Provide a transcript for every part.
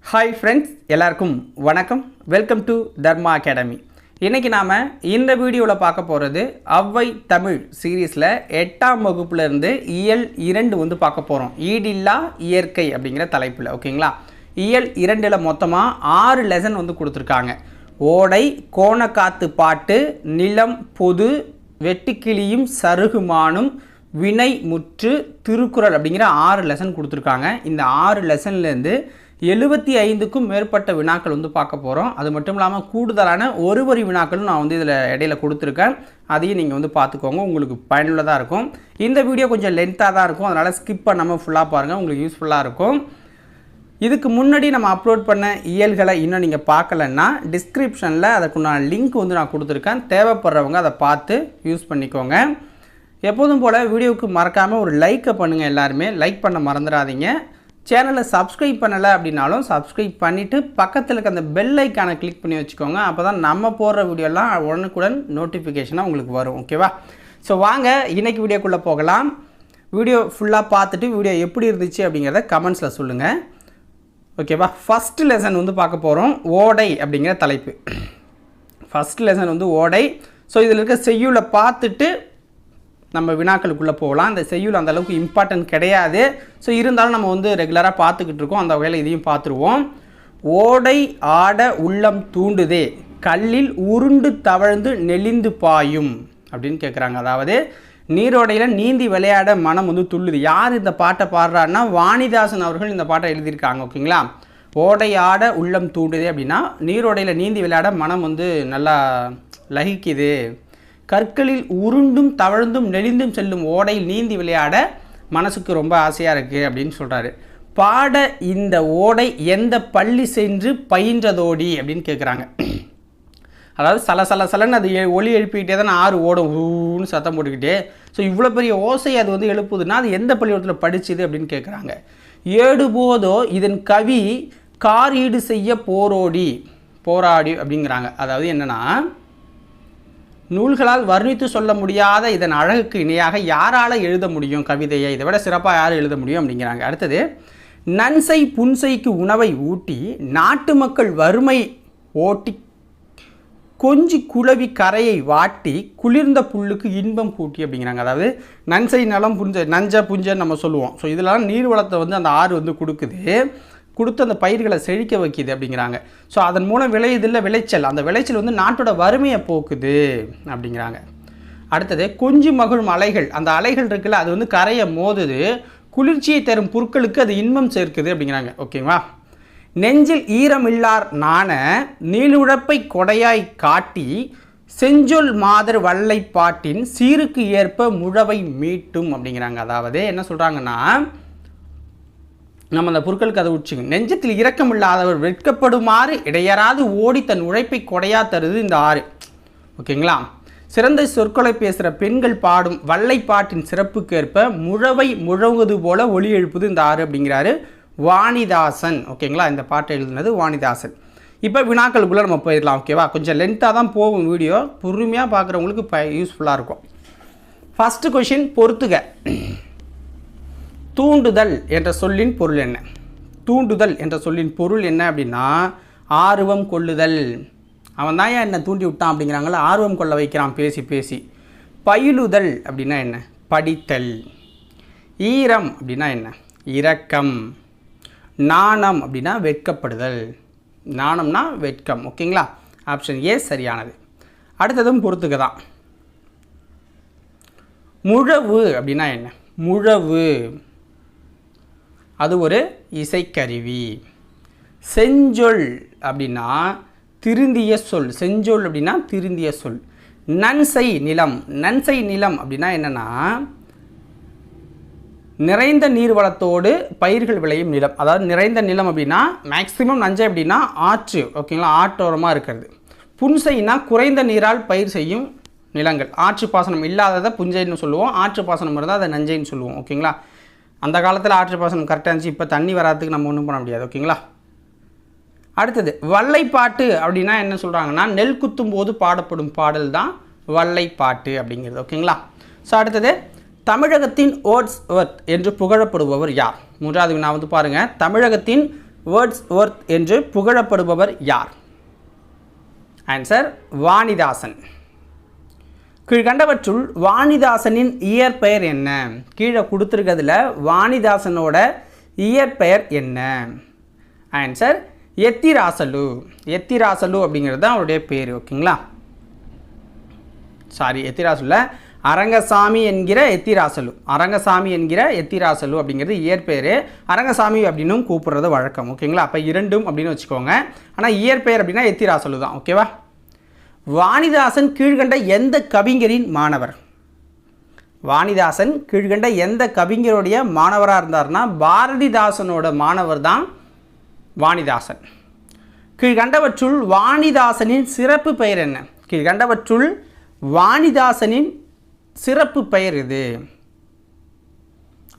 Hi friends, எல்லாருக்கும் வணக்கம். Welcome to Dharma academy. இன்றைக்கி நாம் இந்த வீடியோவில் பார்க்க போகிறது அவ்வை தமிழ் சீரீஸில் 8ஆம் வகுப்புலேருந்து இயல் 2 பார்க்க போகிறோம். ஈடில்லா இயற்கை அப்படிங்கிற தலைப்பில். ஓகேங்களா? இயல் 2 மொத்தமாக 6 லெசன் கொடுத்துருக்காங்க. ஓடை, கோணக்காத்து பாட்டு, நிலம், பொது, வெட்டுக்கிளியும் சருகுமானும், வினை முற்று, திருக்குறள் அப்படிங்கிற 6 லெசன் கொடுத்துருக்காங்க. இந்த 6 லெசன்லேருந்து 75க்கும் மேற்பட்ட வினாக்கள் பார்க்க போகிறோம். அது மட்டும் இல்லாமல் கூடுதலான ஒரு வரி வினாக்களும் நான் இதில் இடையில கொடுத்துருக்கேன். அதையும் நீங்கள் பார்த்துக்கோங்க, உங்களுக்கு பயனுள்ளதாக இருக்கும். இந்த வீடியோ கொஞ்சம் லென்த்தாக தான் இருக்கும், அதனால் ஸ்கிப் பண்ணாமல் ஃபுல்லாக பாருங்கள், உங்களுக்கு யூஸ்ஃபுல்லாக இருக்கும். இதுக்கு முன்னாடி நம்ம அப்லோட் பண்ண இயல்களை இன்னும் நீங்கள் பார்க்கலன்னா டிஸ்கிரிப்ஷனில் அதுக்குண்டான லிங்க் நான் கொடுத்துருக்கேன். தேவைப்படுறவங்க அதை பார்த்து யூஸ் பண்ணிக்கோங்க. எப்போதும் போல் வீடியோவுக்கு மறக்காமல் ஒரு லைக்கை பண்ணுங்கள். எல்லாருமே லைக் பண்ண மறந்துடாதீங்க. சேனலை சப்ஸ்கிரைப் பண்ணலை அப்படின்னாலும் சப்ஸ்கிரைப் பண்ணிவிட்டு பக்கத்தில் இருக்க அந்த பெல் ஐக்கானை கிளிக் பண்ணி வச்சுக்கோங்க. அப்போ தான் நம்ம போடுற வீடியோலாம் உடனுக்குடன் நோட்டிஃபிகேஷனாக உங்களுக்கு வரும். ஓகேவா? ஸோ வாங்க இன்றைக்கி வீடியோக்குள்ளே போகலாம். வீடியோ ஃபுல்லாக பார்த்துட்டு வீடியோ எப்படி இருந்துச்சு அப்படிங்கிறத கமெண்ட்ஸில் சொல்லுங்கள். ஓகேவா? ஃபஸ்ட்டு லெசன் பார்க்க போகிறோம். ஓடை அப்படிங்கிற தலைப்பு. ஃபஸ்ட் லெசன் ஓடை. ஸோ இதில் இருக்க செய்யுளை பார்த்துட்டு நம்ம வினாக்களுக்குள்ளே போகலாம். இந்த செய்யுள் அந்தளவுக்கு இம்பார்ட்டன்ட் கிடையாது. ஸோ இருந்தாலும் நம்ம ரெகுலராக பார்த்துக்கிட்டு இருக்கோம். அந்த வகையில் இதையும் பார்த்துருவோம். ஓடை ஆட உள்ளம் தூண்டுதே, கல்லில் உருண்டு தவழ்ந்து நெளிந்து பாயும் அப்படின்னு கேட்குறாங்க. அதாவது நீரோடையில் நீந்தி விளையாட மனம் துள்ளுது. யார் இந்த பாட்டை பாடுறாருன்னா வாணிதாசன் அவர்கள் இந்த பாட்டை எழுதியிருக்காங்க. ஓகேங்களா? ஓடை ஆட உள்ளம் தூண்டுதே அப்படின்னா நீரோடையில் நீந்தி விளையாட மனம் நல்லா லகிக்குது. கற்களில் உருண்டும் தவழ்ந்தும் நெளிந்தும் செல்லும் ஓடையில் நீந்தி விளையாட மனசுக்கு ரொம்ப ஆசையாக இருக்குது அப்படின்னு சொல்கிறாரு. பாட இந்த ஓடை எந்த பள்ளி சென்று பயின்றதோடி அப்படின்னு கேட்குறாங்க. அதாவது சலன்னு அது ஒலி எழுப்பிக்கிட்டே தான் ஆறு ஓடும், ஊன்னு சத்தம் போட்டுக்கிட்டே. ஸோ இவ்வளோ பெரிய ஓசை அது எழுப்புதுன்னா அது எந்த பள்ளிக்கூடத்தில் படிச்சுது அப்படின்னு கேட்குறாங்க. ஏடுபோதோ இதன் கவி காரீடு செய்ய போராடி அப்படிங்கிறாங்க. அதாவது என்னென்னா, நூல்களால் வர்ணித்து சொல்ல முடியாத இதன் அழகுக்கு இணையாக யாரால் எழுத முடியும் கவிதையை? இதை விட சிறப்பாக யார் எழுத முடியும் அப்படிங்கிறாங்க. அடுத்தது, நன்சை புன்சைக்கு உணவை ஊட்டி நாட்டு மக்கள் வறுமை ஓட்டி கொஞ்சி குளவி கரையை வாட்டி குளிர்ந்த புல்லுக்கு இன்பம் கூட்டி அப்படிங்கிறாங்க. அதாவது நன்சை நலம் நஞ்ச புஞ்சன்னு நம்ம சொல்லுவோம். ஸோ இதெல்லாம் நீர் வளத்தை அந்த ஆறு கொடுத்து அந்த பயிர்களை செழிக்க வைக்கிது அப்படிங்கிறாங்க. ஸோ அதன் மூலம் விளையுதில்ல விளைச்சல், அந்த விளைச்சல் நாட்டோட வறுமையை போக்குது அப்படிங்கிறாங்க. அடுத்தது, கொஞ்சி மகிழும் அலைகள், அந்த அலைகள் இருக்குல்ல அது கரையை மோதுது, குளிர்ச்சியை தரும் புற்களுக்கு அது இன்பம் சேர்க்குது அப்படிங்கிறாங்க. ஓகேவா? நெஞ்சில் ஈரமில்லார் நாண நீளுழப்பை கொடையாய் காட்டி செஞ்சொல் மாதர் வல்லை பாட்டின் சீருக்கு ஏற்ப முழவை மீட்டும் அப்படிங்கிறாங்க. அதாவது என்ன சொல்கிறாங்கன்னா, நம்ம அந்த பொருட்களுக்கு அதை உச்சிங்க. நெஞ்சத்தில் இரக்கம் இல்லாதவர் வெட்கப்படுமாறு இடையறாது ஓடி தன் உழைப்பை கொடையா தருது இந்த ஆறு. ஓகேங்களா? சிறந்த சொற்களை பேசுகிற பெண்கள் பாடும் வல்லை பாட்டின் சிறப்புக்கேற்ப முழவை முழங்குவது போல ஒலி எழுப்புது இந்த ஆறு அப்படிங்கிறாரு வாணிதாசன். ஓகேங்களா? இந்த பாட்டை எழுதுனது வாணிதாசன். இப்போ வினாக்களுக்குள்ளே நம்ம போயிடலாம். ஓகேவா? கொஞ்சம் லென்த்தாக தான் போகும் வீடியோ, பொறுமையாக பார்க்குறவங்களுக்கு யூஸ்ஃபுல்லாக இருக்கும். ஃபஸ்ட்டு கொஷின் பொறுத்துக. தூண்டுதல் என்ற சொல்லின் பொருள் என்ன? தூண்டுதல் என்ற சொல்லின் பொருள் என்ன அப்படின்னா, ஆர்வம் கொள்ளுதல். அவன் தான் என்ன தூண்டி விட்டான் அப்படிங்கிறாங்களா, ஆர்வம் கொள்ள வைக்கிறான் பேசி பேசி. பயிலுதல் அப்படின்னா என்ன? படித்தல். ஈரம் அப்படின்னா என்ன? இரக்கம். நாணம் அப்படின்னா வெட்கப்படுதல். நாணம்னா வெட்கம். ஓகேங்களா? ஆப்ஷன் ஏ சரியானது. அடுத்ததும் பொறுத்துக்க தான். முழவு அப்படின்னா என்ன? முழவு அது ஒரு இசைக்கருவி. செஞ்சொல் அப்படின்னா திருந்திய சொல். செஞ்சொல் அப்படின்னா திருந்திய சொல். நன்சை நிலம். நன்சை நிலம் அப்படின்னா என்னென்னா, நிறைந்த நீர்வளத்தோடு பயிர்கள் விளையும் நிலம். அதாவது நிறைந்த நிலம் அப்படின்னா மேக்சிமம் நஞ்சை அப்படின்னா ஆற்று. ஓகேங்களா? ஆற்றோரமாக இருக்கிறது. புன்சைனா குறைந்த நீரால் பயிர் செய்யும் நிலங்கள். ஆற்று பாசனம் இல்லாததை புஞ்சைன்னு சொல்லுவோம், ஆற்று பாசனம் இருந்தால் அதை நஞ்சைன்னு சொல்லுவோம். ஓகேங்களா? அந்த காலத்தில் ஆற்று பாசனம் கரெக்டாக இருந்துச்சு, இப்போ தண்ணி வராதுக்கு நம்ம ஒன்றும் பண்ண முடியாது. ஓகேங்களா? அடுத்தது, வல்லைப்பாட்டு அப்படின்னா என்ன சொல்கிறாங்கன்னா, நெல் குத்தும் போது பாடப்படும் பாடல் தான் வல்லைப்பாட்டு அப்படிங்கிறது. ஓகேங்களா? ஸோ அடுத்தது, தமிழகத்தின் வேர்ட்ஸ்வொர்த் என்று புகழப்படுபவர் யார்? மூன்றாவது வினா பாருங்கள். தமிழகத்தின் வேர்ட்ஸ்வொர்த் என்று புகழப்படுபவர் யார்? ஆன்சர் வாணிதாசன். கீழ்கண்டவற்றுள் வாணிதாசனின் இயற்பெயர் என்ன? கீழே கொடுத்துருக்கிறதுல வாணிதாசனோட இயற்பெயர் என்ன? ஆன்சர் எத்திராசலு. எத்திராசலு அப்படிங்கிறது தான் அவருடைய பேர். ஓகேங்களா, சாரி, எத்திராசலுல அரங்கசாமி என்கிற எத்திராசலு. அரங்கசாமி என்கிற எத்திராசலு அப்படிங்கிறது இயற்பெயர். அரங்கசாமி அப்படின்னும் கூப்பிடுறது வழக்கம். ஓகேங்களா, அப்போ இரண்டும் அப்படின்னு வச்சுக்கோங்க. ஆனால் இயற்பெயர் அப்படின்னா எத்திராசலு தான். ஓகேவா? வாணிதாசன் கீழ்கண்ட எந்த கவிஞரின் மாணவர்? வாணிதாசன் கீழ்கண்ட எந்த கவிஞருடைய மாணவராக இருந்தார்னா பாரதிதாசனோட மாணவர் தான் வாணிதாசன். கீழ்கண்டவற்றுள் வாணிதாசனின் சிறப்பு பெயர் என்ன? கீழ்கண்டவற்றுள் வாணிதாசனின் சிறப்பு பெயர் இது?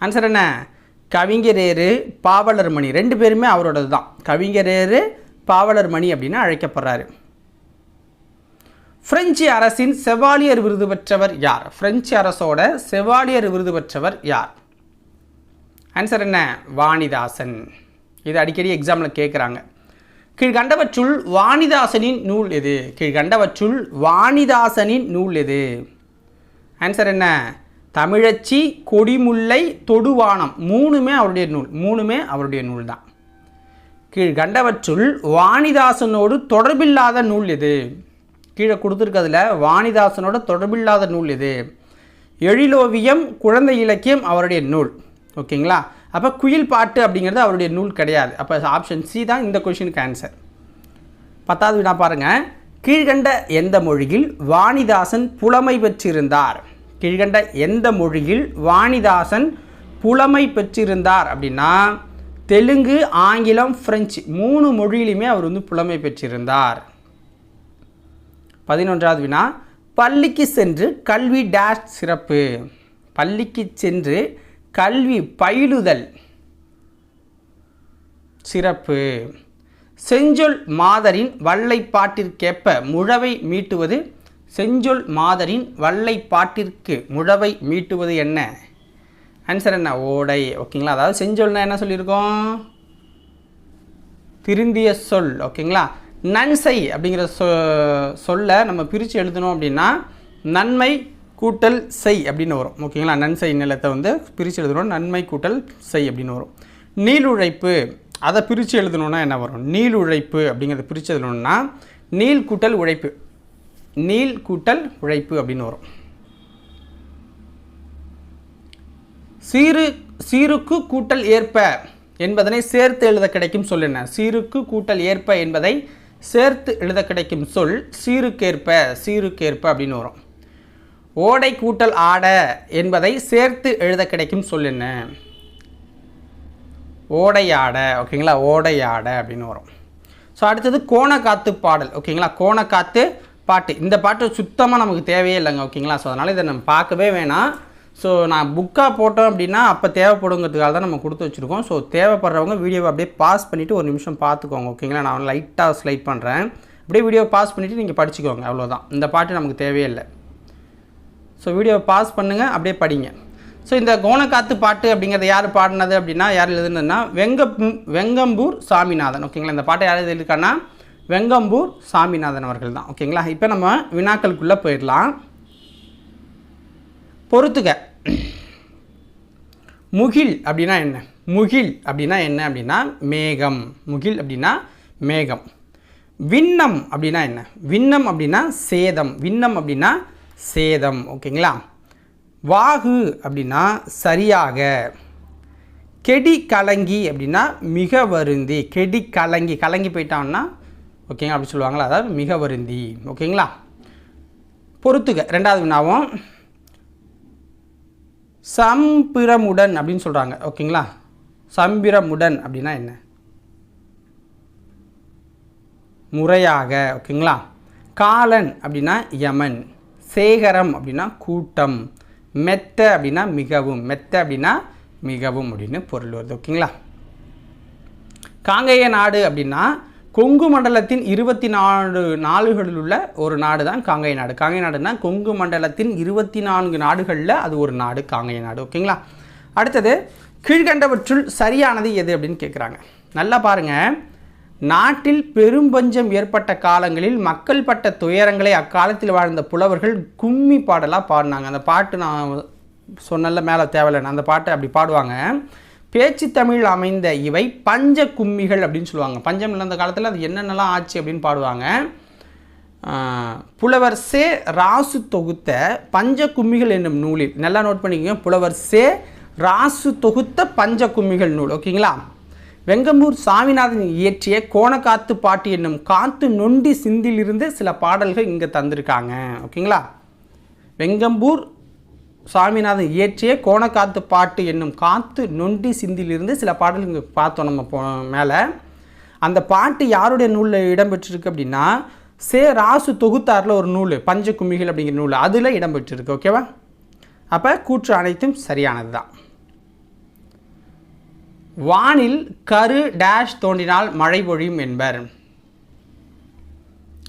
ஆன்சர் என்ன? கவிஞரேறு, பாவலர்மணி. ரெண்டு பேருமே அவரோடது தான். கவிஞரேறு, பாவலர்மணி அப்படின்னு அழைக்கப்படுறாரு. பிரெஞ்சு அரசின் செவாலியர் விருது பெற்றவர் யார்? பிரெஞ்சு அரசோட செவாலியர் விருது பெற்றவர் யார்? ஆன்சர் என்ன? வாணிதாசன். இது அடிக்கடி எக்ஸாமில் கேட்குறாங்க. கீழ்கண்டவற்றுள் வாணிதாசனின் நூல் எது? கீழ்கண்டவற்றுள் வாணிதாசனின் நூல் எது? ஆன்சர் என்ன? தமிழச்சி, கொடிமுல்லை, தொடுவானம். மூணுமே அவருடைய நூல். மூணுமே அவருடைய நூல் தான். கீழ்கண்டவற்றுள் வாணிதாசனோடு தொடர்பில்லாத நூல் எது? கீழே கொடுத்துருக்கிறதுல வாணிதாசனோட தொடர்பில்லாத நூல் எது? எழிலோவியம், குழந்தை இலக்கியம் அவருடைய நூல். ஓகேங்களா, அப்போ குயில் பாட்டு அப்படிங்கிறது அவருடைய நூல் கிடையாது. அப்போ ஆப்ஷன் சி தான் இந்த கொஷினுக்கு ஆன்சர். 10வது வினா பாருங்கள். கீழ்கண்ட எந்த மொழியில் வாணிதாசன் புலமை பெற்றிருந்தார்? கீழ்கண்ட எந்த மொழியில் வாணிதாசன் புலமை பெற்றிருந்தார் அப்படின்னா தெலுங்கு, ஆங்கிலம், பிரெஞ்சு 3 மொழியிலுமே அவர் புலமை பெற்றிருந்தார். 11வது வினா. பள்ளிக்கு சென்று கல்வி டேஷ் சிறப்பு. பள்ளிக்கு சென்று கல்வி பயிலுதல் சிறப்பு. செஞ்சொல் மாதரின் வல்லைப்பாட்டிற்கேற்ப முழவை மீட்டுவது. செஞ்சொல் மாதரின் வல்லைப்பாட்டிற்கு முழவை மீட்டுவது என்ன? ஆன்சர் என்ன? ஓடை. ஓகேங்களா, அதாவது செஞ்சொல்னா என்ன சொல்லியிருக்கோம்? திருந்திய சொல். ஓகேங்களா, நன்சை அப்படிங்கிற சொல்ல நம்ம பிரித்து எழுதணும் அப்படின்னா நன்மை கூட்டல் செய் அப்படின்னு வரும். ஓகேங்களா, நன்சை நிலத்தை பிரித்து எழுதணும், நன்மை கூட்டல் செய் அப்படின்னு வரும். நீளுழைப்பு அதை பிரித்து எழுதணுன்னா என்ன வரும்? நீளுழைப்பு அப்படிங்கிறத பிரித்து எழுதணுன்னா நீள் கூட்டல் உழைப்பு, நீள் கூட்டல் உழைப்பு அப்படின்னு வரும். சீருக்கு கூட்டல் ஏற்ப என்பதனை சேர்த்து எழுத கிடைக்கும் சொல் என்ன? சீருக்கு கூட்டல் ஏற்ப என்பதை சேர்த்து எழுத கிடைக்கும் சொல் சீருக்கேற்ப, சீருக்கேற்ப அப்படின்னு வரும். ஓடை கூட்டல் ஆட என்பதை சேர்த்து எழுத கிடைக்கும் சொல் என்ன? ஓடையாட. ஓகேங்களா, ஓடையாட அப்படின்னு வரும். ஸோ அடுத்தது கோணக்காத்து பாடல். ஓகேங்களா, கோணக்காத்து பாட்டு. இந்த பாட்டு சுத்தமாக நமக்கு தேவையே இல்லைங்க. ஓகேங்களா, ஸோ அதனால் இதை நம்ம பார்க்கவே வேணாம். ஸோ நான் புக்காக போட்டோம் அப்படின்னா அப்போ தேவைப்படுங்கிறதுக்காக தான் நம்ம கொடுத்து வச்சுருக்கோம். ஸோ தேவைப்படுறவங்க வீடியோவை அப்படியே பாஸ் பண்ணிவிட்டு ஒரு நிமிஷம் பார்த்துக்கோங்க. ஓகேங்களா, நான் லைட்டாக ஸ்லைட் பண்ணுறேன். அப்படியே வீடியோவை பாஸ் பண்ணிவிட்டு நீங்கள் படிச்சுக்கோங்க, அவ்வளோதான். இந்த பாட்டு நமக்கு தேவையே இல்லை. ஸோ வீடியோவை பாஸ் பண்ணுங்கள், அப்படியே படிங்க. ஸோ இந்த கோணக்காத்து பாட்டு அப்படிங்கிறத யார் பாடினது அப்படின்னா, யார் எழுதுனதுன்னா வெங்கம்பூர் சாமிநாதன். ஓகேங்களா, இந்த பாட்டை யார் எழுதியிருக்காங்கன்னா வெங்கம்பூர் சாமிநாதன் அவர்கள் தான். ஓகேங்களா, இப்போ நம்ம வினாக்களுக்குள்ளே போயிடலாம். பொறுத்துக்க. முகில் அப்படின்னா என்ன? முகில் அப்படின்னா என்ன அப்படின்னா மேகம். முகில் அப்படின்னா மேகம். விண்ணம் அப்படின்னா என்ன? விண்ணம் அப்படின்னா சேதம். விண்ணம் அப்படின்னா சேதம். ஓகேங்களா, வாகு அப்படின்னா சரியாக. கெடி கலங்கி அப்படின்னா மிக வருந்தி. கெடி கலங்கி, கலங்கி போயிட்டான்னா ஓகேங்களா அப்படி சொல்லுவாங்களா, அதாவது மிக வருந்தி. ஓகேங்களா, பொறுத்துக்க. 2வது வினாவும் சம்பிரமுடன் அப்படின்னு சொல்கிறாங்க. ஓகேங்களா, சம்பிரமுடன் அப்படின்னா என்ன? முறையாக. ஓகேங்களா, காலன் அப்படின்னா யமன். சேகரம் அப்படின்னா கூட்டம். மெத்த அப்படின்னா மிகவும். மெத்த அப்படின்னா மிகவும் அப்படின்னு பொருள் வருது. ஓகேங்களா, காங்கேய நாடு அப்படின்னா கொங்கு மண்டலத்தின் 24 நாடுகளில் உள்ள ஒரு நாடு தான் காங்கேய நாடு. காங்கேய நாடுனா கொங்கு மண்டலத்தின் 24 நாடுகளில் அது ஒரு நாடு, காங்கேய நாடு. ஓகேங்களா, அடுத்தது கீழ்கண்டவற்றுள் சரியானது எது அப்படின்னு கேட்குறாங்க. நல்லா பாருங்கள், நாட்டில் பெரும்பஞ்சம் ஏற்பட்ட காலங்களில் மக்கள் பட்ட துயரங்களை அக்காலத்தில் வாழ்ந்த புலவர்கள் கும்மி பாடலாக பாடினாங்க. அந்த பாட்டு நான் சொன்னல மேலே தேவையில்லை, அந்த பாட்டை அப்படி பாடுவாங்க. பேச்சு தமிழ் அமைந்த இவை பஞ்ச கும்மிகள் அப்படின்னு சொல்லுவாங்க. பஞ்சம் இல்லாத காலத்தில் அது என்னென்னலாம் ஆச்சு அப்படின்னு பாடுவாங்க. புலவர் சே ராசு தொகுத்த பஞ்ச கும்மிகள் என்னும் நூலில், நல்லா நோட் பண்ணிக்கோங்க, புலவர் சே ராசு தொகுத்த பஞ்ச கும்மிகள் நூல். ஓகேங்களா? வெங்கம்பூர் சாமிநாதன் இயற்றிய கோணக்காத்து பாட்டு என்னும் காத்து நொண்டி சிந்திலிருந்து சில பாடல்கள் இங்கே தந்திருக்காங்க. ஓகேங்களா? வெங்கம்பூர் சாமிநாதன் இயற்றிய கோணக்காத்து பாட்டு என்னும் காத்து நொண்டி சிந்திலிருந்து சில பாடல்கள் இங்கே பார்த்தோம் நம்ம மேலே. அந்த பாட்டு யாருடைய நூலில் இடம்பெற்றிருக்கு அப்படின்னா சே ராசு தொகுத்தாரில் ஒரு நூல் பஞ்ச கும்மிகள் அப்படிங்கிற நூல், அதில் இடம்பெற்றிருக்கு. ஓகேவா? அப்போ கூற்று அனைத்தும் சரியானது தான். வானில் கரு டேஷ் தோன்றினால் மழை பொழியும் என்பர்.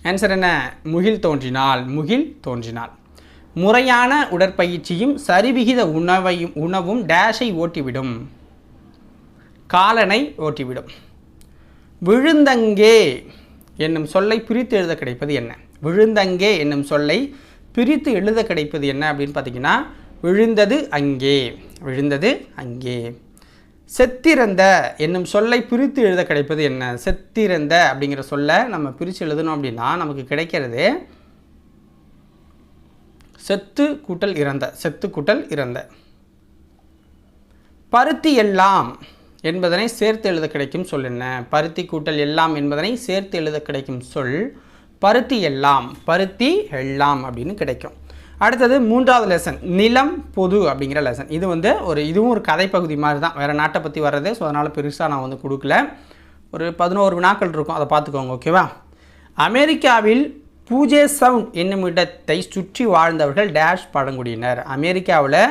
ஆன்சர் என்ன? முகில் தோன்றினால். முகில் தோன்றினால். முறையான உடற்பயிற்சியும் சரிவிகித உணவும் டேஷை ஓட்டிவிடும். காலனை ஓட்டிவிடும். விழுந்தங்கே என்னும் சொல்லை பிரித்து எழுத கிடைப்பது என்ன? விழுந்தங்கே என்னும் சொல்லை பிரித்து எழுத கிடைப்பது என்ன அப்படின்னு பார்த்தீங்கன்னா விழுந்தது அங்கே. விழுந்தது அங்கே. செத்திறந்த என்னும் சொல்லை பிரித்து எழுத கிடைப்பது என்ன? செத்திறந்த அப்படிங்கிற சொல்லை நம்ம பிரித்து எழுதணும் அப்படின்னா நமக்கு கிடைக்கிறது செத்து கூட்டல் இறந்த. செத்து கூட்டல் இறந்த. பருத்தி எல்லாம் என்பதனை சேர்த்து எழுத கிடைக்கும் சொல் என்ன? பருத்தி கூட்டல் எல்லாம் என்பதனை சேர்த்து எழுத கிடைக்கும் சொல் பருத்தி எல்லாம். பருத்தி எல்லாம் அப்படின்னு கிடைக்கும். அடுத்தது 3வது லெசன் நிலம் பொது அப்படிங்கிற லெசன். இது இதுவும் ஒரு கதைப்பகுதி மாதிரி தான், வேறு நாட்டை பற்றி வர்றது. ஸோ அதனால் பெருசாக நான் கொடுக்கல. ஒரு 11 வினாக்கள் இருக்கும், அதை பார்த்துக்கோங்க. ஓகேவா? அமெரிக்காவில் பூஜே சவுண்ட் என்னும் இடத்தை சுற்றி வாழ்ந்தவர்கள் டேஷ் பழங்குடியினர். அமெரிக்காவில்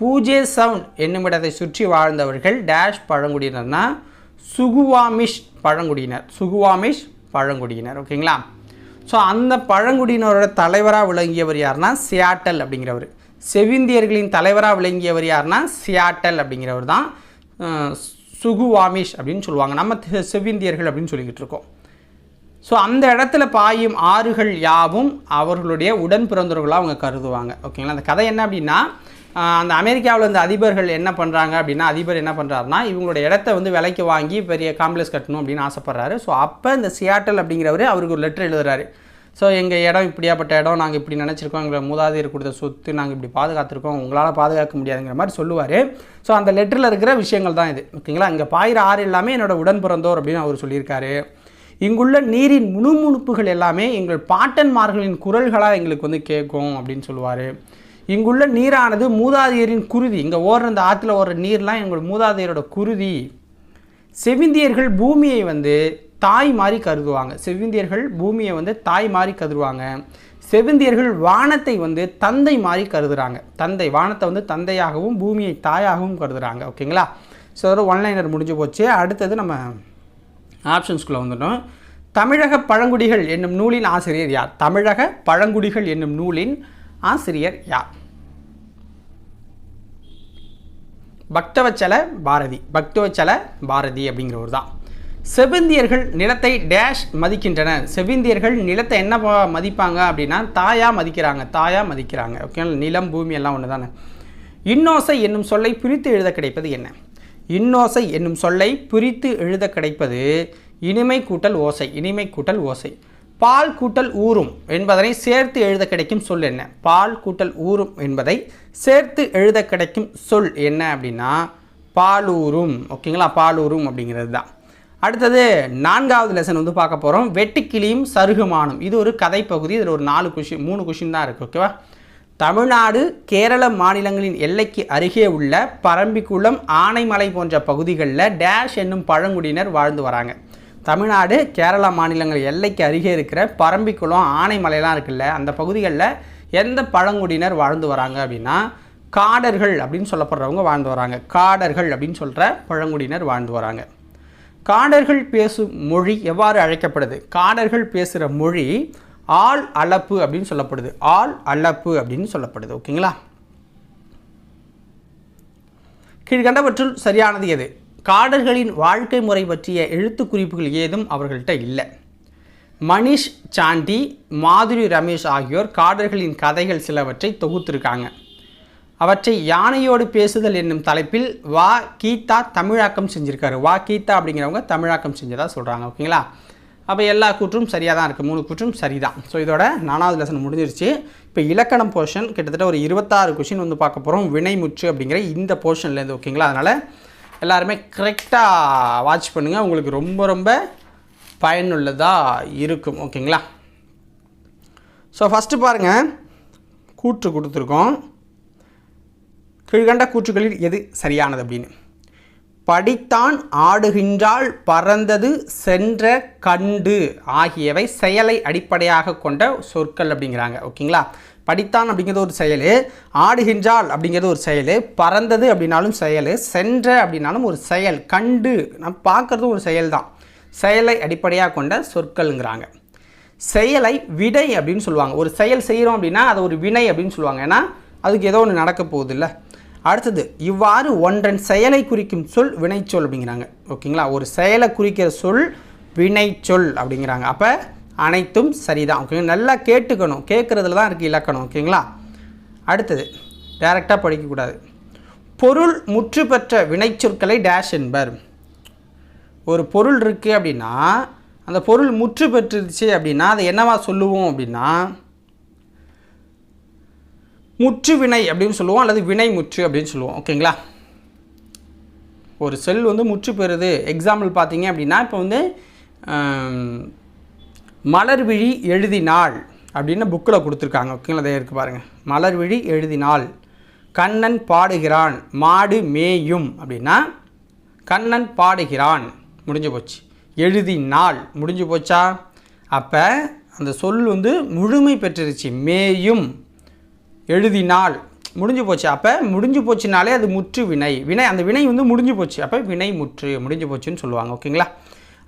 பூஜே சவுண்ட் என்னும் இடத்தை சுற்றி வாழ்ந்தவர்கள் டேஷ் பழங்குடியினர்னா சுகுவாமிஷ் பழங்குடியினர். சுகுவாமிஷ் பழங்குடியினர். ஓகேங்களா? ஸோ அந்த பழங்குடியினரோட தலைவராக விளங்கியவர் யாருன்னா சியாட்டல் அப்படிங்கிறவர். செவிந்தியர்களின் தலைவராக விளங்கியவர் யாருன்னா சியாட்டல் அப்படிங்கிறவர் தான் சுகுவாமிஷ் அப்படின்னு சொல்லுவாங்க. நம்ம செவிந்தியர்கள் அப்படின்னு சொல்லிக்கிட்டு இருக்கோம். ஸோ அந்த இடத்துல பாயும் ஆறுகள் யாவும் அவர்களுடைய உடன் பிறந்தவர்களாக அவங்க கருதுவாங்க. ஓகேங்களா? அந்த கதை என்ன அப்படின்னா அந்த அமெரிக்காவில் இந்த அதிபர்கள் என்ன பண்ணுறாங்க அப்படின்னா அதிபர் என்ன பண்ணுறாருனா இவங்களோட இடத்த விலைக்கு வாங்கி பெரிய காம்ப்ளெக்ஸ் கட்டணும் அப்படின்னு ஆசைப்பட்றாரு. ஸோ அப்போ இந்த சியாட்டல் அப்படிங்கிறவர் அவருக்கு ஒரு லெட்டர் எழுதுறாரு. ஸோ எங்கள் இடம் இப்படியாப்பட்ட இடம், நாங்கள் இப்படி நினச்சிருக்கோம், எங்களை மூதாதையர் கொடுத்த சொத்து நாங்கள் இப்படி பாதுகாத்துருக்கோம், உங்களால் பாதுகாக்க முடியாதுங்கிற மாதிரி சொல்லுவார். ஸோ அந்த லெட்டரில் இருக்கிற விஷயங்கள் தான் இது. ஓகேங்களா? இங்கே பாயிற ஆறு எல்லாமே என்னோட உடன் பிறந்தோர் அப்படின்னு அவர் சொல்லியிருக்காரு. இங்குள்ள நீரின் முணுமுணுப்புகள் எல்லாமே எங்கள் பாட்டன்மார்களின் குரல்களாக எங்களுக்கு கேட்கும் அப்படின்னு சொல்லுவார். இங்குள்ள நீரானது மூதாதையரின் குருதி. இங்கே ஓடுற இந்த ஆற்றுல ஓடுற நீர்லாம் எங்கள் மூதாதையரோட குருதி. செவிந்தியர்கள் பூமியை தாய் மாதிரி கருதுவாங்க. செவிந்தியர்கள் பூமியை தாய் மாதிரி கருதுவாங்க. செவிந்தியர்கள் வானத்தை தந்தை மாதிரி கருதுகிறாங்க. தந்தை வானத்தை தந்தையாகவும் பூமியை தாயாகவும் கருதுகிறாங்க. ஓகேங்களா? ஸோ ஒரு ஒன்லைனர் முடிஞ்சு போச்சு. அடுத்தது நம்ம ஆப்ஷன்ஸ்குள்ளே வந்துட்டோம். தமிழக பழங்குடிகள் என்னும் நூலின் ஆசிரியர் யார்? தமிழக பழங்குடிகள் என்னும் நூலின் ஆசிரியர் யார்? பக்தவச்சல பாரதி. பக்தவச்சல பாரதி அப்படிங்கிறவர் தான். செவிந்தியர்கள் நிலத்தை டேஷ் மதிக்கின்றனர். செவிந்தியர்கள் நிலத்தை என்ன மதிப்பாங்க அப்படின்னா தாயாக மதிக்கிறாங்க. தாயாக மதிக்கிறாங்க. ஓகே? நிலம் பூமி எல்லாம் ஒன்று தானே. இன்னோசை என்னும் சொல்லை பிரித்து எழுத கிடைப்பது என்ன? இன்னோசை என்னும் சொல்லை பிரித்து எழுத கிடைப்பது இனிமை கூட்டல் ஓசை. இனிமை கூட்டல் ஓசை. பால் கூட்டல் ஊறும் என்பதனை சேர்த்து எழுத கிடைக்கும் சொல் என்ன? பால் கூட்டல் ஊறும் என்பதை சேர்த்து எழுத கிடைக்கும் சொல் என்ன அப்படின்னா பாலூரும். ஓகேங்களா? பாலூரும் அப்படிங்கிறது தான். அடுத்தது 4வது லெசன் பார்க்க போகிறோம். வெட்டுக்கிளியும் சருகுமானும். இது ஒரு கதைப்பகுதி. இதில் ஒரு 3 கொஷின் தான் இருக்குது. ஓகேவா? தமிழ்நாடு கேரள மாநிலங்களின் எல்லைக்கு அருகே உள்ள பரம்பிக்குளம் ஆனைமலை போன்ற பகுதிகளில் டேஷ் என்னும் பழங்குடியினர் வாழ்ந்து வராங்க. தமிழ்நாடு கேரளா மாநிலங்கள் எல்லைக்கு அருகே இருக்கிற பரம்பிக்குளம் ஆனைமலைலாம் இருக்குல்ல, அந்த பகுதிகளில் எந்த பழங்குடியினர் வாழ்ந்து வராங்க அப்படின்னா காடர்கள் அப்படின்னு சொல்லப்படுறவங்க வாழ்ந்து வராங்க. காடர்கள் அப்படின்னு சொல்கிற பழங்குடியினர் வாழ்ந்து வராங்க. காடர்கள் பேசும் மொழி எவ்வாறு அழைக்கப்படுது? காடர்கள் பேசுகிற மொழி ஆள் அளப்பு அப்படின்னு சொல்லப்படுது. ஆள் அளப்பு அப்படின்னு சொல்லப்படுது. ஓகேங்களா? கீழ்கண்டவற்றுள் சரியானது எது? காடர்களின் வாழ்க்கை முறை பற்றிய எழுத்து குறிப்புகள் ஏதும் அவர்கள்ட்ட இல்லை. மனிஷ் சாண்டி, மாதுரி ரமேஷ் ஆகியோர் காடர்களின் கதைகள் சிலவற்றை தொகுத்திருக்காங்க. அவற்றை யானையோடு பேசுதல் என்னும் தலைப்பில் வா கீதா தமிழாக்கம் செஞ்சுருக்காரு. வா கீதா அப்படிங்கிறவங்க தமிழாக்கம் செஞ்சதாக சொல்கிறாங்க. ஓகேங்களா? அப்போ எல்லா கூற்றும் சரியாக தான் இருக்குது, 3 கூற்றும் சரிதான். ஸோ இதோட 4வது லெசன் முடிஞ்சிருச்சு. இப்போ இலக்கணம் போர்ஷன் கிட்டத்தட்ட ஒரு 26 கொஷின் வந்து பார்க்க போகிறோம், வினைமுற்று அப்படிங்கிற இந்த போர்ஷன்லேருந்து. ஓகேங்களா? அதனால் எல்லாருமே கரெக்டாக வாட்ச் பண்ணுங்கள், உங்களுக்கு ரொம்ப ரொம்ப பயனுள்ளதாக இருக்கும். ஓகேங்களா? ஸோ ஃபஸ்ட்டு பாருங்கள், கூற்று கொடுத்துருக்கோம். கீழ்கண்ட கூற்றுகளில் எது சரியானது அப்படின்னு. படித்தான், ஆடுகின்றாள், பறந்தது, சென்ற, கண்டு ஆகியவை செயலை அடிப்படையாக கொண்ட சொற்கள் அப்படிங்கிறாங்க. ஓகேங்களா? படித்தான் அப்படிங்கிறது ஒரு செயல், ஆடுகின்றாள் அப்படிங்கிறது ஒரு செயல், பறந்தது அப்படின்னாலும் செயல், சென்ற அப்படின்னாலும் ஒரு செயல், கண்டு நம்ம பார்க்குறதும் ஒரு செயல் தான். செயலை அடிப்படையாக கொண்ட சொற்கள்ங்கிறாங்க. செயலை விடை அப்படின்னு சொல்லுவாங்க. ஒரு செயல் செய்கிறோம் அப்படின்னா அது ஒரு வினை அப்படின்னு சொல்லுவாங்க. ஏன்னா அதுக்கு ஏதோ ஒன்று நடக்க போகுது இல்லை. அடுத்தது, இவ்வாறு ஒன்றன் செயலை குறிக்கும் சொல் வினைச்சொல் அப்படிங்கிறாங்க. ஓகேங்களா? ஒரு செயலை குறிக்கிற சொல் வினைச்சொல் அப்படிங்கிறாங்க. அப்போ அனைத்தும் சரிதான். ஓகேங்களா? நல்லா கேட்டுக்கணும், கேட்குறதுல தான் இருக்குது இலக்கணம். ஓகேங்களா? அடுத்தது, டைரெக்டாக படிக்கக்கூடாது. பொருள் முற்று பெற்ற வினைச்சொற்களை டேஷ் என்பர். ஒரு பொருள் இருக்குது அப்படின்னா அந்த பொருள் முற்று பெற்றுருச்சு அப்படின்னா அதை என்னவா சொல்லுவோம் அப்படின்னா முற்று வினை அப்படின்னு சொல்லுவோம், அல்லது வினை முற்று அப்படின்னு சொல்லுவோம். ஓகேங்களா? ஒரு செல் வந்து முற்று பெறுது. எக்ஸாம்பிள் பார்த்தீங்க அப்படின்னா இப்போ வந்து மலர்விழி எழுதினாள் அப்படின்னு புக்கில் கொடுத்துருக்காங்க. ஓகேங்களா? அதே இருக்குது பாருங்கள். மலர்விழி எழுதினாள். கண்ணன் பாடுகிறான், மாடு மேயும் அப்படின்னா கண்ணன் பாடுகிறான் முடிஞ்சு போச்சு. எழுதினாள் முடிஞ்சு போச்சா? அப்போ அந்த சொல் வந்து முழுமை பெற்றுருச்சு. மேயும், எழுதினால் முடிஞ்சு போச்சு. அப்போ முடிஞ்சு போச்சுனாலே அது முற்று வினை. அந்த வினை வந்து முடிஞ்சு போச்சு. அப்போ வினை முற்று முடிஞ்சு போச்சுன்னு சொல்லுவாங்க. ஓகேங்களா?